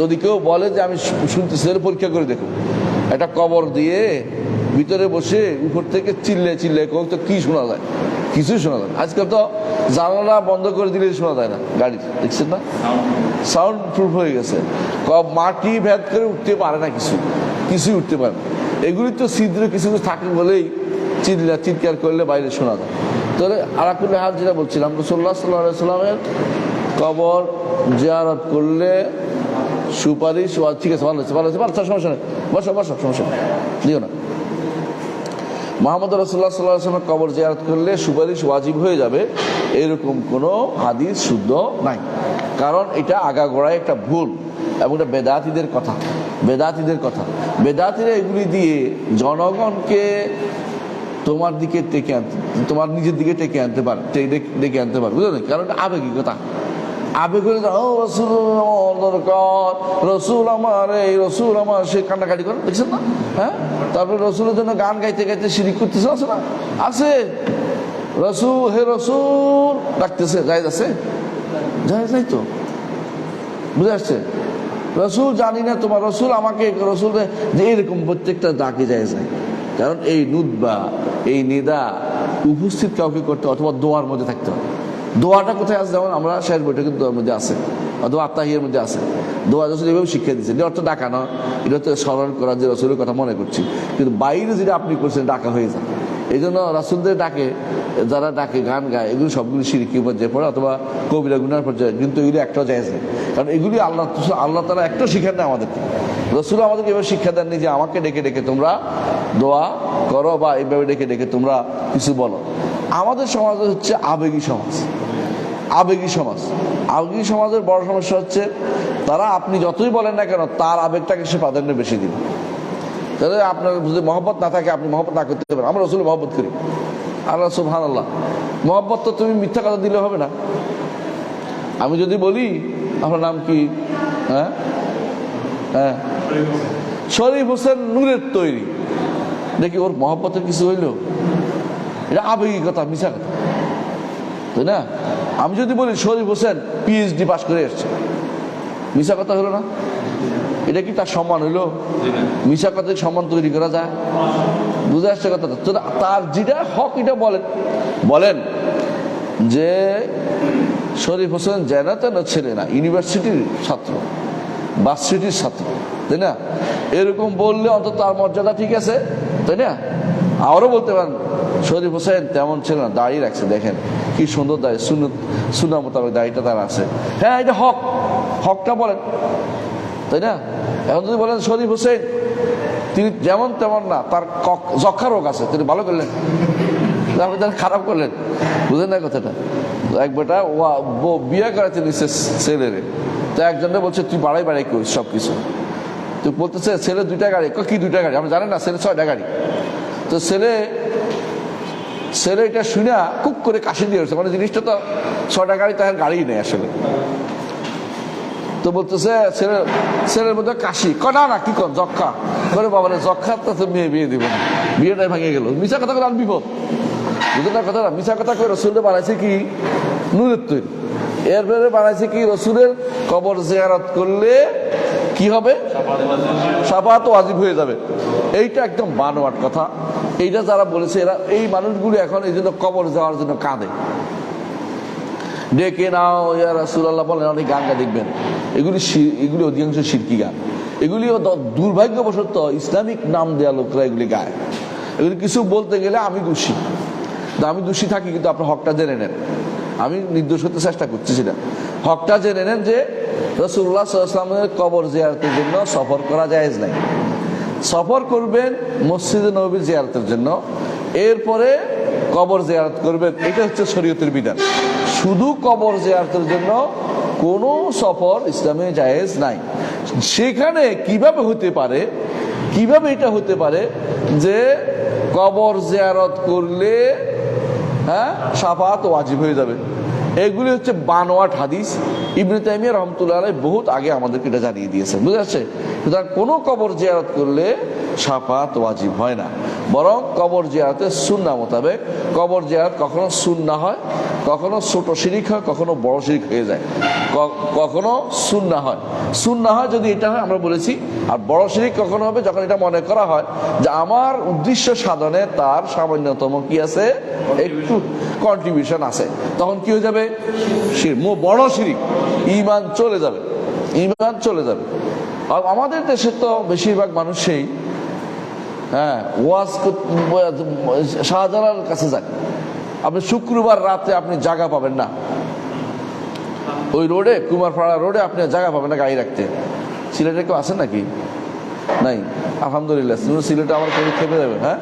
যদি কেউ বলে যে আমি শুনতেছি, পরীক্ষা করে দেখুন, একটা কবর দিয়ে ভিতরে বসে উপর থেকে চিল্লে তো কি শোনা যায়? কিছুই শোনা যায় না। আজকাল তো জানালা বন্ধ করে দিলে শোনা যায় না, গাড়ি দেখছেন না, সাউন্ড প্রুফ হয়ে গেছে। মাটি ভেদ করে উঠতে পারে না, কিছুই উঠতে পারে না। এগুলি তো ছিদ্র কিছু থাকে বলেই চিৎকার করলে বাইরে শোনা যায়। তাহলে আলাকুল হাল যেটা বলছিলাম, রাসূলুল্লাহ সাল্লাল্লাহু আলাইহি সাল্লামের কবর জিয়ারত করলে সুপারিশ, ঠিক আছে, ভালো হয়েছে, সমস্যা নেই, বসো সমস্যা দিও না। মুহাম্মদ রাসূলুল্লাহ সাল্লাল্লাহু আলাইহি ওয়াসাল্লাম কবর জিয়ারত করলে সুপারিশ ওয়াজিব হয়ে যাবে, এরকম কোনো হাদিস শুদ্ধ নাই। কারণ এটা আগাগোড়ায় একটা ভুল এবং এটা বেদাতীদের কথা। বেদাতীরা এগুলি দিয়ে জনগণকে তোমার দিকে টেকে আনতে, তোমার নিজের দিকে ডেকে আনতে পারে, বুঝলেন? কারণ এটা আবেগিকতা। আবেগ হলে রসুল দরকার, রসুল আমার, এই রসুল আমার, সে কান্নাকাটি করে, দেখছেন না? হ্যাঁ, তারপরে রসুলের জন্য গান গাইতে শিরিক করতেছে, আছে না? আছে। রসুল, হে রসুল ডাকতেছে, জায়েজ আছে? জায়েজ নাই তো, বুঝে আসছে? রসুল জানি না তোমার রসুল আমাকে, রসুল যে এরকম প্রত্যেকটা ডাকে জায়েজ নাই। কারণ এই নুদবা, এই নিদা উপস্থিত কাউকে করতে, অথবা দোয়ার মধ্যে থাকতে হবে। দোয়াটা কোথায় আছে? যেমন আমরা শেষ বইটা কিন্তু দোয়ার মধ্যে আছে, অথবা আত্মাহিয়ার মধ্যে আছে। দোয়া রসুল এভাবে শিক্ষা দিচ্ছে, এটা অর্থ ডাকা নয়, এটা হচ্ছে স্মরণ করা যে রসুলের কথা মনে করছি। কিন্তু বাইরে যেটা আপনি করছেন ডাকা হয়ে যায়। এই জন্য রাসূলদের ডাকে, যারা ডাকে গান গায়, এগুলো সবগুলি শিরকি পর্যায়ে পড়ে, অথবা কবিরা গুনার পর্যায়ে। কিন্তু এগুলি একটাও জায়েজ নেই, কারণ এগুলি আল্লাহ তাআলা একটা শিক্ষা দেন আমাদেরকে। রসুল আমাদেরকে এভাবে শিক্ষা দেননি যে আমাকে ডেকে তোমরা দোয়া করো, বা এইভাবে ডেকে তোমরা কিছু বলো। আমাদের সমাজ হচ্ছে আবেগী সমাজের বড় সমস্যা হচ্ছে তারা, আপনি যতই বলেন না কেন, তার আবেগটাকে সে প্রাধান্য বেশি দিবে। তাহলে আপনার যদি মহব্বত না থাকে আপনি মহব্বত না করতে পারেন। আমরা রসুল মহব্বত করি, আল্লাহ সুবহানাল্লাহ। মহব্বত তো তুমি মিথ্যা কথা দিলে হবে না। আমি যদি বলি আপনার নাম কি, হ্যাঁ হ্যাঁ শরীফ হোসেন নূরের তৈরি, দেখি ওর মহব্বতের কিছু হইল? এটা আবেগিক কথা, মিশা কথা, তাই না? আমি যদি বলি শরীফ হোসেন পিএইচডি পাস করে এসছে, মিশা কথা হলো না? এটা কি তার সম্মান হইলো? মিশা কথা সম্মান তৈরি করা যায়? বুঝে আসছে কথা? তার যেটা হক এটা বলেন, বলেন যে শরীফ হোসেন যেন তেন ছেলে না, ইউনিভার্সিটির ছাত্র, ভার্সিটির ছাত্র, তাই না? এরকম বললে অন্তত তার মর্যাদা ঠিক আছে, তাই না? আরও বলতে পারেন শরীফ হোসেন তেমন ছিল না, দাড়ি রাখছে, দেখেন কি সুন্দর দাড়ি, সুন্নাহ মোতাবেক দাড়িটা তার আছে। হ্যাঁ এটা হক, হকটা বলেন, তাই না? এখন যদি বলেন শরীফ হোসেন তিনি যেমন তেমন না, তার যক্ষা রোগ আছে, তিনি ভালো করলেন, আপনি তার খারাপ করলেন, বুঝলেন না কথাটা? এক বেটা বিয়ে করাতে নিচ্ছে ছেলেরে, তো একজনে বলছে তুই বাড়াই বাড়াই করিস সব কিছু, তুই বলতেছে ছেলে 2টা গাড়ি, কি 2টা গাড়ি? আমরা জানেন না ছেলে 6টা গাড়ি। তো ছেলে এটা শুনে কুক করে কাশি দিয়ে উঠছে, জিনিসটা তো 6টা গাড়ি, তার গাড়ি নেই আসলে। তো বলতেছে ছেলের মধ্যে কাশি, কনা না কি কন যক্ষা করে, বাবা যক্ষা তো মেয়ে বিয়ে দিব না, বিয়েটাই ভেঙে গেল। মিশা কথা করে আনবিব, বুঝলেন না কথাটা? মিশা কথা করে রসুলটা বানাইছে কি নূরের তৈরি, এরপরে বানাইছে কি রসুলের কবর জিয়ারত করলে কি হবে? শাফাআত ওয়াজিব হয়ে যাবে। এইটা একদম বানোয়াট কথা। এইটা যারা বলেছে এরা, এই মানুষগুলো এখন এই জন্য কবর যাওয়ার জন্য কাঁদে, ডেকে নাও ইয়া রাসূলুল্লাহ বলেন, অনেক গান দেখবেন এগুলি অধিকাংশ শিরকি গান। এগুলিও দুর্ভাগ্যবশত ইসলামিক নাম দেওয়া লোকরা এগুলি গায়। এগুলি কিছু বলতে গেলে আমি দোষী, আমি দোষী থাকি, কিন্তু আপনার হকটা জেনে নেন। আমি নির্দোষ হতে চেষ্টা করতেছি না, হকটা জেনে নেন যে রাসূলুল্লাহ সাল্লাল্লাহু আলাইহি ওয়াসাল্লামের কবর জিয়ারতের জন্য সফর করা জায়েজ নাই। সফর করবেন মসজিদে নববী জিয়ারতের জন্য, এরপরে কবর জিয়ারত করবেন, এটা হচ্ছে শরীয়তের বিধান। শুধু কবর জিয়ারতের জন্য কোনো সফর ইসলামে জায়েজ নাই। সেখানে কিভাবে হতে পারে, কিভাবে এটা হতে পারে যে কবর জিয়ারত করলে হ্যাঁ শাফাআত ওয়াজিব হয়ে যাবে? এগুলি হচ্ছে বানোয়াট হাদিস। ইবনে তাইমিয়া রাহমাতুল্লাহ আলাইহি বহুত আগে আমাদেরকে এটা জানিয়ে দিয়েছেন, বুঝা যাচ্ছে? সুতরাং কোনো কবর জিয়ারত করলে শাফাআত ওয়াজিব হয় না, বরং কবর জিয়ারতের সুন্নাহ মোতাবেক। কবর জিয়ারত কখনো সুন্নাহ হয়, কখনো ছোট শিরিক হয়, কখনো বড় শিরিক হয়ে যায়, কখনো সুন্নাহ হয়। সুন্নাহ হয় যদি এটা হয় আমরা বলেছি, আর বড় শিরিক কখনো হবে যখন এটা মনে করা হয় যে আমার উদ্দেশ্য সাধনে তার সামান্যতম কি আছে, একটু কন্ট্রিবিউশন আছে, তখন কি হয়ে যাবে? বড় শিরিক, ঈমান চলে যাবে, ঈমান চলে যাবে। আর আমাদের দেশে তো বেশিরভাগ মানুষই হ্যাঁ ওয়াজ শাহজালাল কাছে যায়। আপনি শুক্রবার রাতে আপনি জায়গা পাবেন না, ওই রোডে, কুমারপাড়া রোডে আপনি জায়গা পাবেন না গাড়ি রাখতে। সিলেটে কেউ আছেন নাকি? নাই, আলহামদুলিল্লাহ। সিলেটে আমার কোনো খেপে যাবেন? হ্যাঁ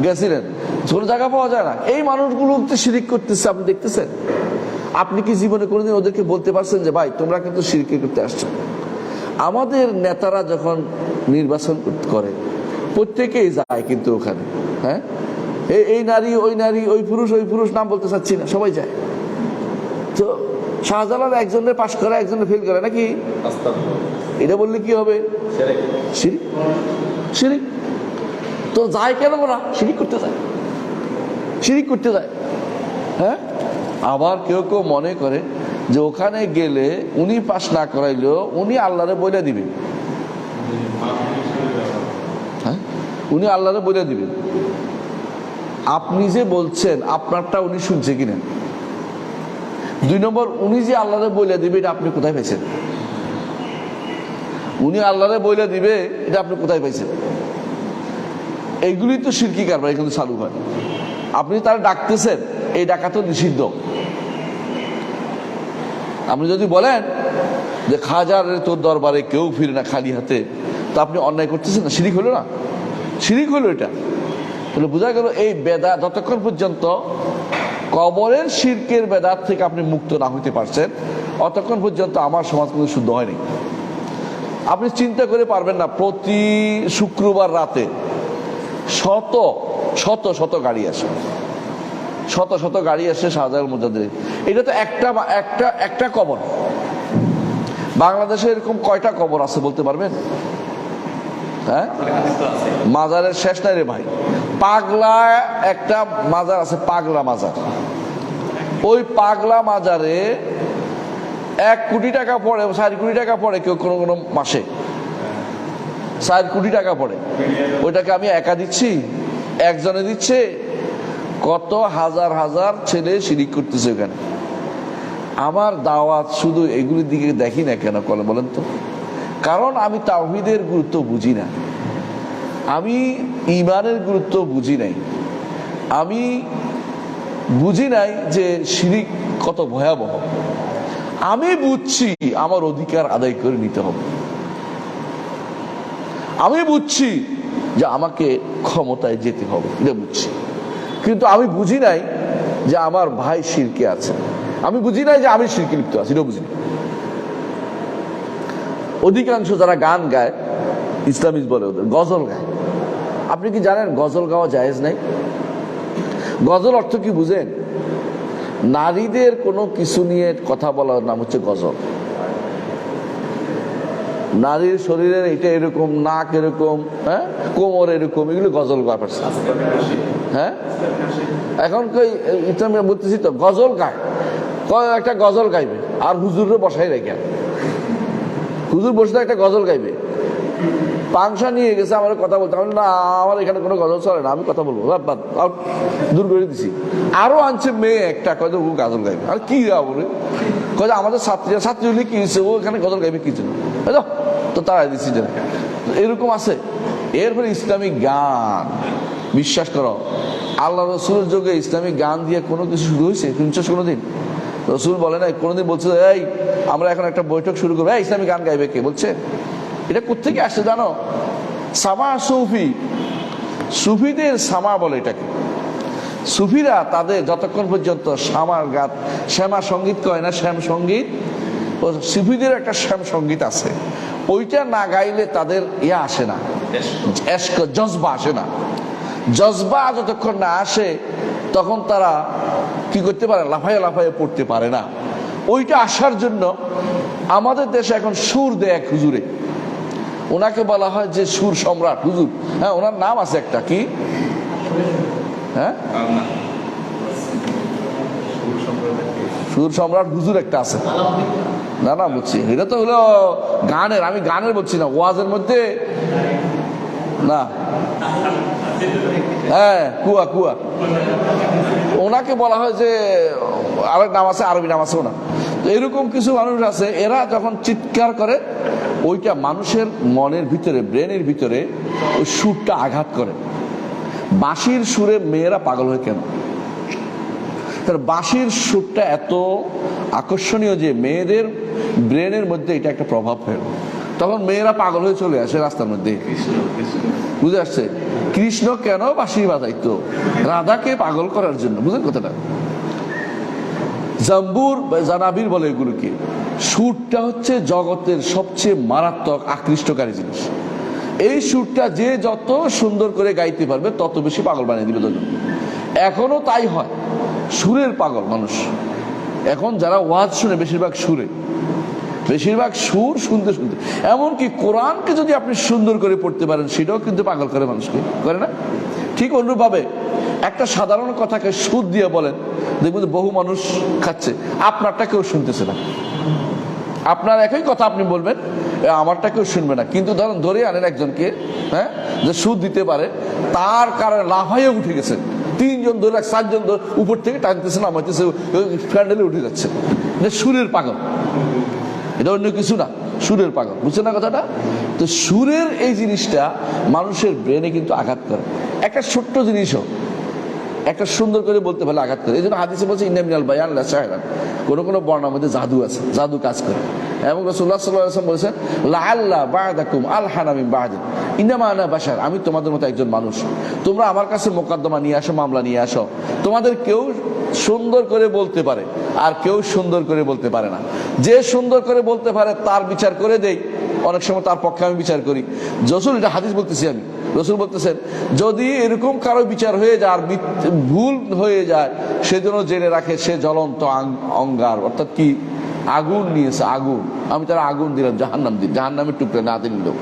গেছিলেন, কোনো জায়গা পাওয়া যায় না। এই মানুষগুলো শিরিক করতেছে, আপনি দেখতেছেন। আপনি কি জীবনে কোনোদিন ওদেরকে বলতে পারছেন যে ভাই তোমরা কিন্তু শিরক করতে আসছো? আমাদের নেতারা যখন নির্বাচন করে প্রত্যেকেই যায় কিন্তু ওখানে, হ্যাঁ এই নারী ওই নারী, ওই পুরুষ নাম বলতে চাচ্ছি না, সবাই যায়। তো শাহজালাল একজনের পাশ করে একজনের ফেল করে নাকি? এটা বললে কি হবে? শিরিক, শিরিক। তো যায় কেন ওরা? শিরিক করতে যায়, শিরিক করতে যায়। হ্যাঁ, আবার কেউ কেউ মনে করে যে ওখানে গেলে উনি পাশ না করাইলেও উনি আল্লাহরে বলে দিবেন। হ্যাঁ, উনি আল্লাহরে বলে দিবেন। আপনি যে বলছেন আপনারটা উনি শুনছে কিনা? 2 নম্বর, উনি যে আল্লাহরে বলে দিবে এটা আপনি কোথায় পাইছেন? উনি আল্লাহরে বলে দিবে এটা আপনি কোথায় পাইছেন? এইগুলি তো শিরকি কারবার এখানে চালু হয়। আপনি তারা ডাকতেছেন, এই ডাকা তো নিষিদ্ধ। আপনি যদি বলেন যে খাজারের তোর দরবারে কেউ ফিরে না খালি হাতে, তো আপনি অন্যায় করতেছেন না? শিরিক হলো না? শিরিক হলো এটা। তাহলে বোঝা গেল এই বেদাত, যতক্ষণ পর্যন্ত কবরের শিরকের বেদাত থেকে আপনি মুক্ত না হইতে পারছেন অতক্ষণ পর্যন্ত আমার সমাজ কিন্তু শুদ্ধ হয়নি। আপনি চিন্তা করে পারবেন না, প্রতি শুক্রবার রাতে শত শত শত গাড়ি আসে, শত শত গাড়ি আসে শাহজালাল মুজাদ্দিদ। এটা তো একটা একটা একটা কবর। বাংলাদেশে এরকম কয়টা কবর আছে বলতে পারবেন? হ্যাঁ, মাজারের শেষ নাই রে ভাই। পাগলা একটা মাজার আছে, পাগলা মাজার। ওই পাগলা মাজারে 1 কোটি টাকা পড়ে, 4 কোটি টাকা পড়ে কেউ কোনো কোনো মাসে, 4 কোটি টাকা পড়ে। ওইটাকে আমি একা দিচ্ছি, একজনে দিচ্ছে, কত হাজার হাজার ছেলে শিরিক করতেছে ওখানে। আমার দাওয়াত শুধু এগুলির দিকে দেখি না কেন বলেন তো? কারণ আমি তাওহীদের গুরুত্ব বুঝি না, আমি ঈমানের গুরুত্ব বুঝি নাই, আমি বুঝি নাই যে শিরিক কত ভয়াবহ। আমি বুঝছি আমার অধিকার আদায় করে নিতে হবে, আমি বুঝছি যে আমাকে ক্ষমতায় যেতে হবে, এটা বুঝছি। কিন্তু আমি বুঝি নাই যে আমার ভাই শিরকে আছে, আমি বুঝি নাই যে আমি শিরকে লিপ্ত আছি, এটা বুঝি। অধিকাংশ যারা গান গায়, ইসলামিস্ট বলে ওদের, গজল গায়। আপনি কি জানেন গজল গাওয়া জায়েজ নাই? গজল অর্থ কি বুঝেন? নারীদের কোনো কিছু নিয়ে কথা বলার নাম হচ্ছে গজল। নারীর শরীরের এটা এরকম, নাক এরকম, হ্যাঁ, কোমর এরকম, এগুলো গজল গাওয়া পারছে। হ্যাঁ, এখন ইসলাম বলতেছি তো, গজল গায়, একটা গজল গাইবে আর হুজুরে বসাই রেখে, হুজুর বসে একটা গজল গাইবে। পাংশা নিয়ে গেছে আমার কথা বলতে, আমি না, আমার এখানে কোনো গজল চলে না, আমি কথা বলবো, দূর করে দিছি। আরো আনছে মেয়ে একটা, কয় গজল গাইবে। আর কি গাবো রে, কয় আমাদের ছাত্রী হলে কি হয়েছে, ও এখানে গজল গাইবে কি জন্য, তো তারাই দিচ্ছি যে এরকম আছে। এরপরে ইসলামিক গান, বিশ্বাস করো আল্লাহ রসুলের যুগে ইসলামিক গান দিয়ে কোনো কিছু শুরু হয়েছে শুনছো কোনোদিন? রসুল বলে নাই, কোনোদিন বলছে এই আমরা এখন একটা বৈঠক শুরু করবো, ইসলামিক গান গাইবে কে বলছে? এটা কোথেকে আসছে জানো? সামা সুফি, সুফিদের সামা বলে এটাকে। সুফিরা তাদের যতক্ষণ পর্যন্ত শ্যামার গান, শ্যামা সঙ্গীত কয় না, শ্যাম সঙ্গীত, ও সুফিদের একটা শ্যাম সঙ্গীত আছে, ওইটা না গাইলে তাদের ইয়া আসে না, জজবা আসে না। জজবা যতক্ষণ না আসে তখন তারা কি করতে পারে, লাফাইয়ে লাফাইয়ে পড়তে পারে না। ওইটা আসার জন্য আমাদের দেশে এখন সুর দেয় এক হুজুরে, ওনাকে বলা হয় যে সুর সম্রাট হুজুর। হ্যাঁ, ওনার নাম আছে একটা, কি হ্যাঁ, সুর সম্রাট হুজুর একটা আছে। না না বুঝছি, এটা তো হলো গানের, আমি গানের বলছি না, ওয়াজের মধ্যে না। হ্যাঁ, কুয়া কুয়া, ওনাকে বলা হয় যে, আরেক নাম আছে, আরবি নাম আছে ওনা। তো এরকম কিছু মানুষ আছে, এরা যখন চিৎকার করে ওইটা মানুষের মনের ভিতরে, ব্রেনের ভিতরে ওই সুরটা আঘাত করে। বাঁশির সুরে মেয়েরা পাগল হয় কেন? তার বাঁশির সুরটা এত আকর্ষণীয় যে মেয়েদের ব্রেনের মধ্যে এটা একটা প্রভাব ফেলে, তখন মেয়েরা পাগল হয়ে চলে আসে রাস্তার মধ্যে। বুঝে আসছে? কৃষ্ণ কেন বাঁশি বাজাইতো? রাধাকে পাগল করার জন্য। বুঝলেন কথাটা? জাম্বুর জানাবির বলে এগুলোকে। সুরটা হচ্ছে জগতের সবচেয়ে মারাত্মক আকৃষ্টকারী জিনিস। এই সুরটা যে যত সুন্দর করে গাইতে পারবে তত বেশি পাগল বানিয়ে দিবে তখন। এখনো তাই হয়, সুরের পাগল মানুষ। এখন যারা ওয়াজ শুনে বেশিরভাগ সুরে, বেশিরভাগ সুর শুনতে শুনতে, এমনকি কোরআনকে যদি আপনি সুন্দর করে পড়তে পারেন সেটাও কিন্তু পাগল করে মানুষকে, করে না? ঠিক অনুরূপভাবে একটা সাধারণ কথাকে সুর দিয়ে বলেন, দেখবেন বহু মানুষ খাচ্ছে, আপনারটা কেউ শুনতেছে না। আপনার একই কথা আপনি বলবেন, আমারটা কেউ শুনবে না। কিন্তু ধরেন ধরে আনেন একজনকে, হ্যাঁ, যে সুদ দিতে পারে, তার কারণে লাফাইয়ে উঠে গেছে, 3 জন ধরে, 4 জন ধরে উপর থেকে টানতেছে, নামাইতেছে, প্যান্ডেলে উঠে যাচ্ছে। সুরের পাগল, এটা অন্য কিছু না, সুরের পাগল। বুঝছেন না কথাটা? তো সুরের এই জিনিসটা মানুষের ব্রেনে কিন্তু আঘাত করে। একটা ছোট্ট জিনিসও একটা সুন্দর করে বলতে পারলে আঘাত করে। এই জন্য হাদিসে বলছে ইন্না মিনাল বায়ান লা শায়রান, কোনো কোনো বর্ণার মধ্যে জাদু আছে, জাদু কাজ করে। এবং রাসূলুল্লাহ সাল্লাল্লাহু আলাইহি ওয়াসাল্লাম বলেছেন লাআল্লা বা'দাকুম আলহানা মিন বা'দিন ইন্নামা আনা বাশার, আমি তোমাদের মতো একজন মানুষ, তোমরা আমার কাছে মোকদ্দমা নিয়ে আসো, মামলা নিয়ে আসো। তোমাদের কেউ সুন্দর করে বলতে পারে আর কেউ সুন্দর করে বলতে পারে না। যে সুন্দর করে বলতে পারে তার বিচার করে দেই, অনেক সময় তার পক্ষে আমি বিচার করি। রসুল, এটা হাদিস বলতেছি আমি, রসুল বলতেছেন যদি এরকম কারো বিচার হয়ে যায় আর ভুল হয়ে যায়, সেজন্য জেনে রাখে সে জ্বলন্ত অঙ্গার, অর্থাৎ কি আগুন নিয়েছে, আগুন, আমি তারা আগুন দিলাম, জাহান্নাম দিন, জাহান্নামের টুকরে না দিন লোক।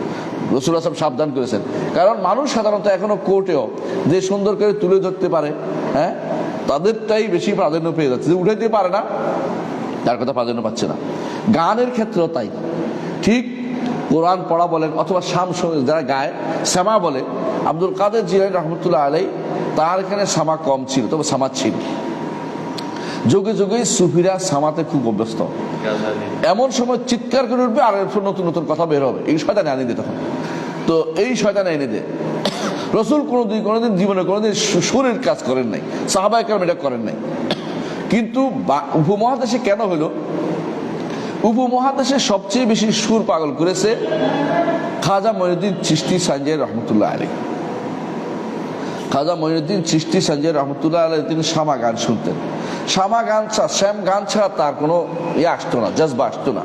রসুল আসলাম সাবধান করেছেন। কারণ মানুষ সাধারণত এখনো কোর্টেও যে সুন্দর করে তুলে ধরতে পারে, হ্যাঁ, তাদেরটাই বেশি প্রাধান্য পেয়ে যাচ্ছে। যে উঠাইতে পারে না তার কথা প্রাধান্য পাচ্ছে না। গানের ক্ষেত্রেও তাই, ঠিক কোরআন পড়া বলেন অথবা যারা গায় শ্যামা বলে, আব্দুল কাদের জিলানী রহমতুল্লাহ আলাই, তার এখানে সামা কম ছিল, তবে সামা ছিল। যুগে যুগে সুফিরা সামাতে খুব অভ্যস্ত, এমন সময় চিৎকার করে উঠবে আর নতুন নতুন কথা বের হবে, এই শয়তানে আনি দে তখন। তো এই শয়তানে এনে দে। রসুল কোনোদিন জীবনে কোনোদিন সুরের কাজ করেন নাই, সাহাবায়ে কেরাম এটা করেন নাই। কিন্তু উপমহাদেশে কেন হলো? উপমহাদেশে সবচেয়ে বেশি সুর পাগল করেছে খাজা মঈনুদ্দিন চিশতি সানজাই রহমতুল্লাহ আলাইহি। খাজা মঈনুদ্দিন চিশতি সানজাই রহমতুল্লাহ আলাইহি তিনি শামা গান শুনতেন। শামা গান, শ্যাম গান ছাড়া তার কোনো আসতো না, জজবা আসতো না।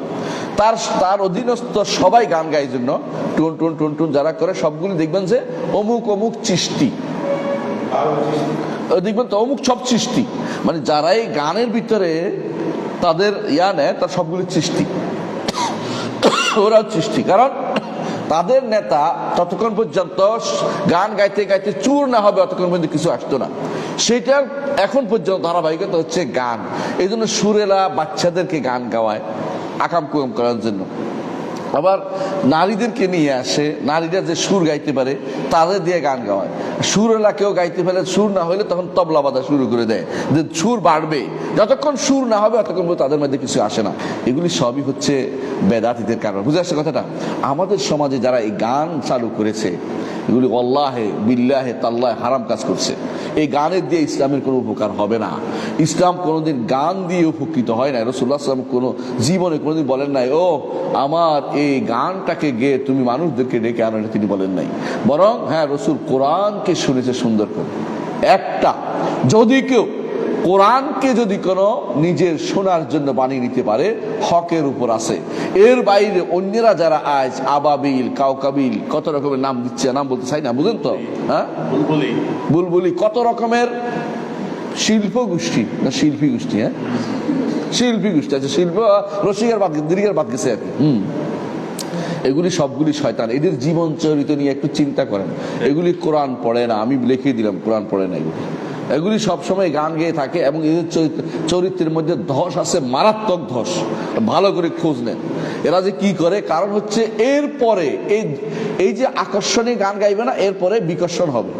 তার অধীনস্থ সবাই গান গায় জন্য টুন টুন টুন টুন যারা করে সবগুলি দেখবেন যে অমুক অমুক চিশতি, দেখবেন তো অমুক সব চিশতি, মানে যারা এই গানের ভিতরে তাদের নেয় তার সবগুলি চিশতি, ওরাও চিশতি। কারণ তাদের নেতা ততক্ষণ পর্যন্ত গান গাইতে গাইতে চুর না হবে ততক্ষণ পর্যন্ত কিছু আসতো না। সেটার এখন পর্যন্ত ধারাবাহিকতা হচ্ছে গান। এই জন্য সুরেলা বাচ্চাদেরকে গান গাওয়ায় আকাম কুকাম করার জন্য। আবার নারীদেরকে নিয়ে আসে, নারীরা যে সুর গাইতে পারে তাদের দিয়ে গান গাওয়ায়। সুরেলা কেউ গাইতে পারে, সুর না হলে তখন তবলা বাঁধা শুরু করে দেয়, যে সুর বাড়বে, যতক্ষণ সুর না হবে ততক্ষণ তাদের মধ্যে কিছু আসে না। এগুলি সবই হচ্ছে বেদাতীদের কারণ। বুঝে আসছে কথাটা? আমাদের সমাজে যারা এই গান চালু করেছে এগুলি আল্লাহে বিল্লাহে তাল্লাহে হারাম কাজ করছে। এই গানের দিয়ে ইসলামের কোনো উপকার হবে না। ইসলাম কোনোদিন গান দিয়ে উপকৃত হয় না। রাসূলুল্লাহ সাল্লাল্লাহু আলাইহি ওয়াসাল্লাম কোনো জীবনে কোনোদিন বলেন নাই ও আমার এই গানটাকে গেয়ে তুমি মানুষদেরকে ডেকে আনো, তিনি বলেন নাই। বরং হ্যাঁ, রাসূল কোরআনকে শুনেছে সুন্দর করে। একটা যদি কেউ কোরআনকে যদি কোনো নিজের শোনার জন্য বানিয়ে নিতে পারে, হকের উপর আছে। এর বাইরে অন্যরা যারা আজ আবাবিল, কাউকাবিল, কত রকমের নাম দিচ্ছে, নাম বলতে চাই না, বুঝেন তো, হ্যাঁ, বুলবুলি, কত রকমের শিল্প গোষ্ঠী না শিল্পী গোষ্ঠী, হ্যাঁ শিল্পী গোষ্ঠী আছে, শিল্প রসিকের বাদ দীর্ঘের বাদ গেছে আর কি। এগুলি সবগুলি শয়তান। এদের জীবন চরিত্র নিয়ে একটু চিন্তা করেন। এগুলি কোরআন পড়ে না, আমি লিখে দিলাম কোরআন পড়ে না। এগুলি সবসময় গান গেয়ে থাকে এবং এদের চরিত্রের মধ্যে ধস আছে, মারাত্মক ধস। ভালো করে খোঁজ নেন এরা যে কি করে। কারণ হচ্ছে এরপরে এই যে আকর্ষণীয় গান গাইবে না, এরপরে বিকর্ষণ হবে।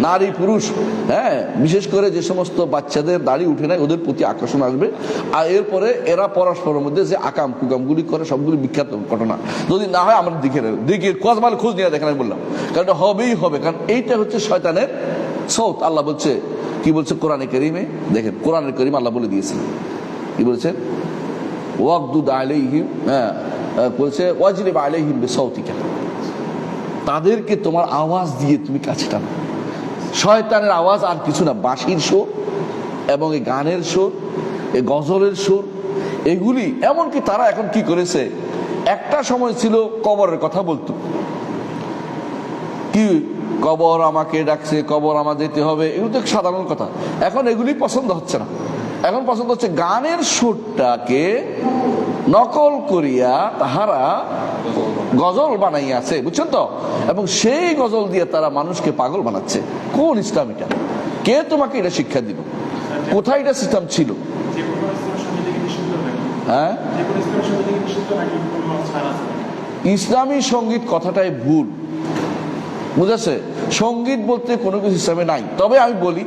নারী পুরুষ, হ্যাঁ, বিশেষ করে যে সমস্ত বাচ্চাদের দাড়ি উঠে নাই ওদের প্রতি আকর্ষণ আসবে। আর এরপরে এরা পরস্পরের মধ্যে যে আকাম কুকামগুলি করে সবগুলি বিখ্যাত ঘটনা। যদি না হয় আমরা দিকে কসমাল খোঁজ নিয়ে দেখেন, আমি বললাম, কারণ এটা হবেই হবে। কারণ এইটা হচ্ছে শয়তানের সৌত। আল্লাহ বলছে, কি বলছে কোরআনে কারীমে? দেখেন কোরআনে কারীম আল্লাহ বলে দিয়েছে, কি বলছেন? ওয়াগদুদ আলাইহিম, হ্যাঁ বলছে ওয়াজরিব আলাইহিম বিসাউতিকা, তাদেরকে তোমার আওয়াজ দিয়ে তুমি কাছে টানো। শয়তানের আওয়াজ আর কিছু না, বাঁশির সুর এবং এই গানের সুর, এই গজলের সুর, এগুলি। এমনকি তারা এখন কি করেছে, একটা সময় ছিল কবরের কথা বলতো, কি কবর আমাকে ডাকছে, কবর আমার যেতে হবে, এগুলো তো সাধারণ কথা। এখন এগুলি পছন্দ হচ্ছে না। এখন পছন্দ হচ্ছে গানের সুরটাকে নকল করিয়া তাহারা গজল বানাইয়াছে, বুঝছেন তো? এবং সেই গজল দিয়ে তারা মানুষকে পাগল বানাচ্ছে। কোন ইসলাম এটা? কে তোমাকে এটা শিক্ষা দিল? কোথায় এটা সিস্টেম ছিল? হ্যাঁ, ইসলামী সঙ্গীত কথাটাই ভুল, বুঝেছে? সঙ্গীত বলতে কোনো কিছু ইসলামে নাই। তবে আমি বলি,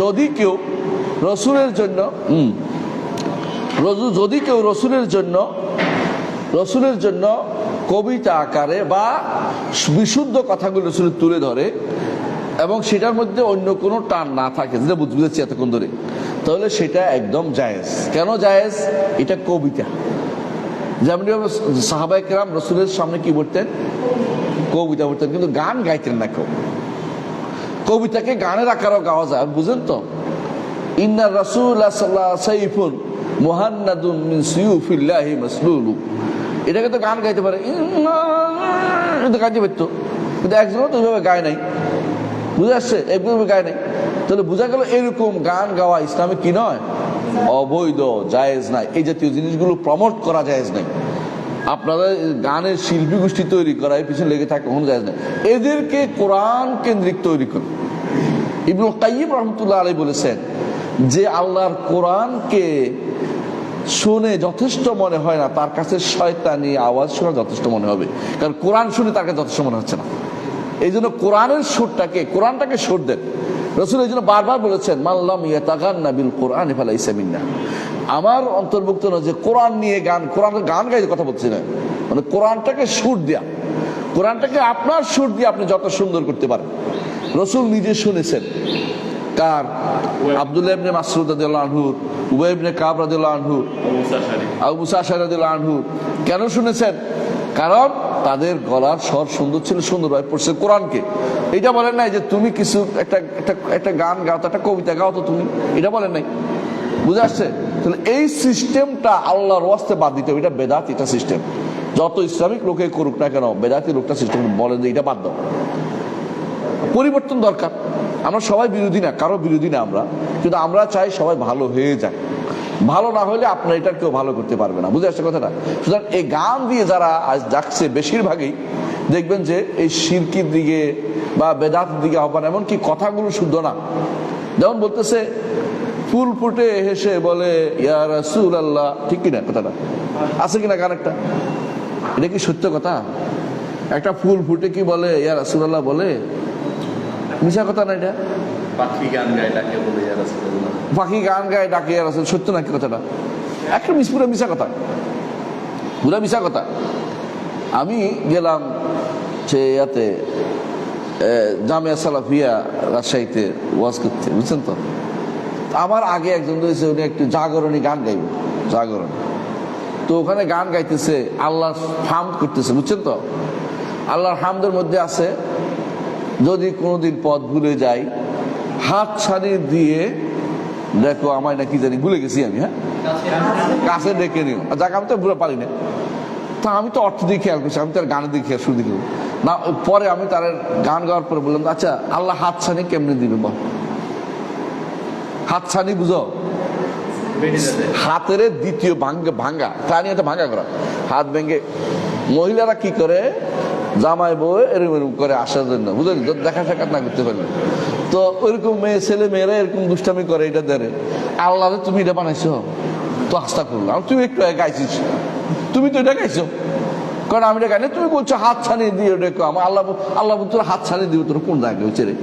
যদি কেউ রসুলের জন্য রসুলের জন্য কবিতা আকারে বা বিশুদ্ধ কথাগুলো রসুল তুলে ধরে এবং সেটার মধ্যে অন্য কোনো টান না থাকে, যেটা বুঝেছি এতক্ষণ ধরে, তাহলে সেটা একদম জায়েজ। কেন জায়েজ? এটা কবিতা। যেমন সাহাবায়ে কেরাম রসুলের সামনে কি বলতেন? কবিতা বলতেন, কিন্তু গান গাইতেন না কেউ। কবিতাকে গানের আকারও গাওয়া যায়, বুঝেন তো? ইন্নার রাসূলা সাল্লাল্লাহু আলাইহি সাইফুন মুহান্নাদুন মিন সিয়ুফিল্লাহি মাসলুলু, এটাকে তো গান গাইতে পারে, গাইতে পারতো, কিন্তু একজনও তো ওইভাবে গায় নাই। বুঝে আসছে? এইভাবে গায় নাই। তাহলে বোঝা গেল এরকম গান গাওয়া ইসলামে কি নয়, অবৈধ, জায়েজ নাই। এই জাতীয় জিনিসগুলো প্রমোট করা জায়েজ নাই। আপনারা গানের শিল্পী গোষ্ঠী তৈরি করা, এই পিছনে লেগে থাকে, কখনো জায়েজ নাই। এদেরকে কোরআন কেন্দ্রিক তৈরি করুন। ইবনুল কাইয়িম রাহমাতুল্লাহ আলাইহি বলেছেন যে আল্লাহর কোরআনকে শুনে যথেষ্ট মনে হয় না, তার কাছে শয়তানি আওয়াজ শোনা যথেষ্ট মনে হবে। কারণ কোরআন শুনে তার কাছে যথেষ্ট মনে হচ্ছে না। এই জন্য কোরআনের কোরআনটাকে সুর দেন। রাসূল এই জন্য বারবার বলেছেন, মাল্লাম ইয়াতাগান্না বিল কোরআন ফালাইসা মিন্না। আমার অন্তর্ভুক্ত না যে কোরআন নিয়ে গান গাইতে কথা বলছি না, মানে কোরআনটাকে সুর দেয়া, কোরআনটাকে আপনার সুর দিয়ে আপনি যত সুন্দর করতে পারেন। রাসূল নিজে শুনেছেন কার? আব্দুল্লাহ ইবনে মাসউদ রাদিয়াল্লাহু আনহু, উবাই ইবনে কাব রাদিয়াল্লাহু আনহু, আবু মুসা আশআরী রাদিয়াল্লাহু আনহু। কেন শুনেছেন? কারণ তাদের গলার স্বর সুন্দর ছিল, সুন্দরভাবে পড়ছে কোরআনকে। এটা বলেন নাই যে তুমি কিছু একটা গান গাও, একটা কবিতা গাও তো তুমি, এটা বলেন নাই। বুঝে আসছে? তাহলে এই সিস্টেমটা আল্লাহর ওয়াস্তে বাদ দিতে হবে। এটা বেদাত, এটা সিস্টেম যত ইসলামিক লোকে করুক না কেন, বেদাতি লোকটা সিস্টেম বলেন যে এটা বাদ দাও। পরিবর্তন দরকার। আমরা সবাই বিরোধী না, কারো বিরোধী না আমরা, কিন্তু আমরা চাই সবাই ভালো হয়ে যায়। ভালো না হলে আপনার এটা কেউ ভালো করতে পারবে না। বুঝে আসছে কথাটা? সুতরাং এই গান দিয়ে যারা আজ ডাকছে, বেশিরভাগই দেখবেন যে এই শিরকির দিকে বা বেদাতের দিকে আহ্বান, এমনকি কথাগুলো শুদ্ধ না। যেমন বলতেছে, ফুল ফুটে হেসে বলে ইয়া রাসূলুল্লাহ, ঠিক কিনা কথাটা? আছে কিনা গান একটা? এটা কি সত্য কথা? একটা ফুল ফুটে কি বলে ইয়া রাসূলুল্লাহ বলে? মিশা কথা না এটা? পাখি গান গায় ডাকে বলে ইয়া রাসূলুল্লাহ, পাখি গান গায় ডাকে ইয়া রাসূল। সত্য নাকি কথাটা? একটা পুরো মিশা কথা, পুরো মিশা কথা। আমি গেলাম যে ইয়াতে জামিয়া সালাফিয়া রাজশাহীতে ওয়াজ করতে, বুঝছেন তো? আমার আগে একজন রয়েছে, উনি একটু জাগরণী গান গাইব, জাগরণ। তো ওখানে গান গাইতেছে, আল্লাহর হামদ করতেছে, বুঝছেন তো? আল্লাহর হামদের মধ্যে আছে, যদি কোনোদিন পথ ভুলে যাই হাত ছাড়ি দিয়ে দেখো আমায়, না কি জানি ভুলে গেছি আমি, হ্যাঁ, কাছে ডেকে নিও। যাকে আমি তো ভুলে পারি না। তা আমি তো অর্থ দিয়ে খেয়াল করছি, আমি তো আর গানের দিকে খেয়াল, শুরু দিকে না। পরে আমি তার গান গাওয়ার পরে বললাম, আচ্ছা আল্লাহ হাত ছানি কেমনে দিবে বল? হাত ছানি বুঝো? হাতের দ্বিতীয় ভাঙ্গা প্রাণী, এটা ভাঙ্গা করা, হাত ভেঙে। মহিলারা কি করে, জামাই বউ এরকম করে আসার জন্য, বুঝলেন, দেখা সাক্ষাৎ না করতে পারবে। তো ওইরকম ছেলে মেয়েরা এরকম দুষ্টামি করে, এটা ধরে আল্লাহ তুমি এটা বানাইছো, তো আস্থা করলাম তুমি একটু গাইছিস, তুমি তো এটা গাইছো, কারণ আমি এটা গাই না। তুমি বলছো হাত ছানিয়ে দিয়ে দেখো, আমার আল্লাহ তোর হাত ছানিয়ে দিবে, তোর কোন জায়গায় হচ্ছে রে?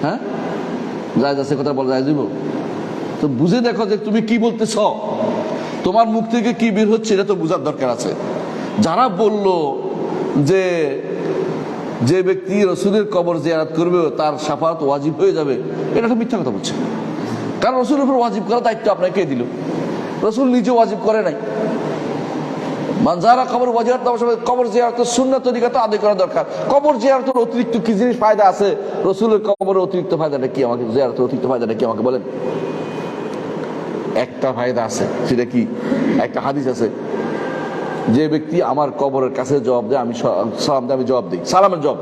হ্যাঁ, যাই যাচ্ছে কথা বলা যায় দিব। তো বুঝে দেখো যে তুমি কি বলতেছ, তোমার মুখ থেকে কি বের হচ্ছে, এটা তো বুঝার দরকার আছে। যারা বলল যে ব্যক্তি রসুলের কবর জিয়ারত করবে তার শাফাআত ওয়াজিব হয়ে যাবে, এটা একটা মিথ্যা কথা বলছে। কারণ রসুলের উপর ওয়াজিব করার দায়িত্ব আপনাকে কে দিল? রসুল নিজে ওয়াজিব করে নাই। মানজারা কবর ওয়াজিব, কবর জিয়ারতের সুন্নাত তরিকাতে আদায় করা দরকার। কবর জিয়ারতের অতিরিক্ত কি জিনিস ফায়দা আছে? রসুলের কবরের অতিরিক্ত ফায়দাটা কি? আমাকে জিয়ারতের অতিরিক্ত ফায়দাটা কি আমাকে বলেন? একটা ফায়দা আছে, সেটা কি? একটা হাদিস আছে, যে ব্যক্তি আমার কবরের কাছে জবাব দেয়, আমি সালাম দেয়, আমি জবাব দিই, সালামের জবাব।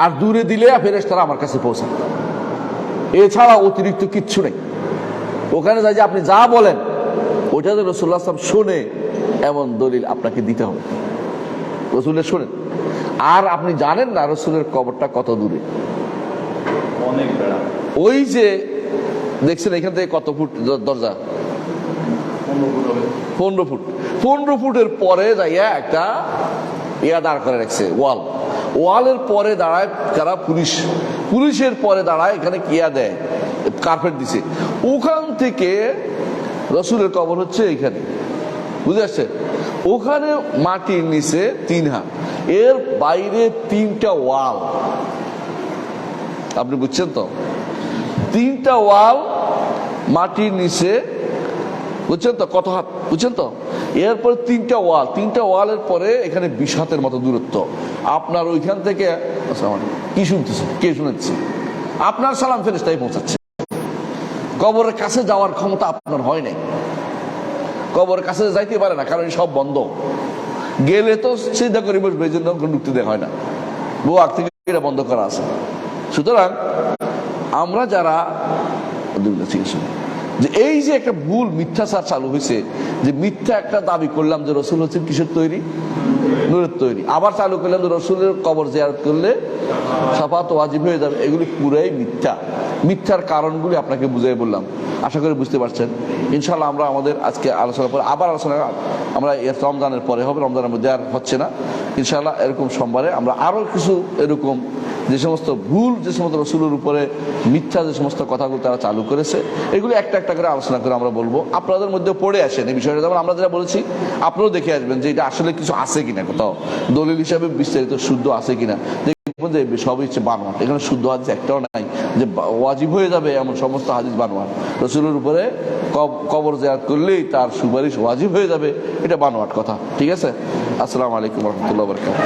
আর দূরে দিলে ফেরেশতারা আমার কাছে পৌঁছায়। এছাড়া অতিরিক্ত কিচ্ছু নেই। ওখানে যাই যে আপনি যা বলেন ওইটা যে রাসূলুল্লাহ সাল্লাল্লাহু আলাইহি ওয়াসাল্লাম শোনে, এমন দলিল আপনাকে দিতে হবে। রাসূলের শোনেন, আর আপনি জানেন না রাসূলের কবরটা কত দূরে, অনেক বেড়া। ওই যে দেখছেন এখান থেকে কত ফুট দরজা? 15 ফুট। 15 ফুটের পরে যাইয়া একটা দাঁড় করে রাখছে, ওয়ালের পরে দাঁড়ায় কারা? পুলিশের পরে দাঁড়ায়, এখানে কিয়া দেয়, কার্পেট দিছে। ওখান থেকে রসুলের কবর হচ্ছে এখানে, বুঝে আসছে? ওখানে মাটির নিচে 3 হাত, এর বাইরে 3টা ওয়াল। আপনি বুঝছেন তো? 3টা ওয়াল মাটির নিচে, বুঝছেন তো কত হাত? বুঝছেন তো? এরপরে 3টা ওয়াল, 3টা ওয়ালের পরে এখানে 20 হাতের মতো দূরত্ব। আপনার ওইখান থেকে কি শুনতেছে? কে শুনেছে? আপনার সালাম ফেরেশতাই পৌঁছাচ্ছে। কবরের কাছে যাওয়ার ক্ষমতা আপনার হয় নাই। কবর কাছে যাইতে পারে না, কারণ সব বন্ধ। গেলে তো চিন্তা করি বসবে, এই জন্য ঢুকতে দেওয়া হয় না, বহু আগ থেকে এটা বন্ধ করা আছে। সুতরাং আমরা যারা যে এই যে একটা ভুল মিথ্যাচার চালু হয়েছে, যে মিথ্যা একটা দাবি করলাম যে রসুল হচ্ছেন কিসের তৈরি, নূরের তৈরি, আবার চালু করলাম যে রসুলের কবর জিয়ারত করলে শাফাত ওয়াজিব হয়ে যাবে, এগুলি পুরাই মিথ্যা। মিথ্যার কারণগুলি আপনাকে বুঝিয়ে বললাম, আশা করি বুঝতে পারছেন। ইনশাল্লাহ আমরা আমাদের আজকে আলোচনার পরে আবার আলোচনা আমরা রমজানের পরে হবে, রমজানের মধ্যে আর হচ্ছে না ইনশাল্লাহ। এরকম সোমবারে আমরা আরো কিছু এরকম যে সমস্ত ভুল, যে সমস্ত রসুলের উপরে মিথ্যা যে সমস্ত কথাগুলো তারা চালু করেছে, এগুলো একটা একটা করে আলোচনা করে আমরা বলবো। আপনাদের মধ্যে পড়ে আসেন এই বিষয়টা, যেমন আমরা যেটা বলেছি আপনারাও দেখে আসবেন যে এটা আসলে কিছু আছে কিনা, কোথাও দলিল হিসাবে বিস্তারিত শুদ্ধ আছে কিনা। দেখবেন যে সবই হচ্ছে বানোয়াট, এখানে শুদ্ধ হাদিস একটাও নাই যে ওয়াজিব হয়ে যাবে এমন সমস্ত হাদিস বানোয়াট। রসুলের উপরে কবর জিয়ারত করলেই তার সুপারিশ ওয়াজিব হয়ে যাবে, এটা বানোয়াট কথা। ঠিক আছে, আসসালামু আলাইকুম রহমতুল্লাহ বরকাতুহু।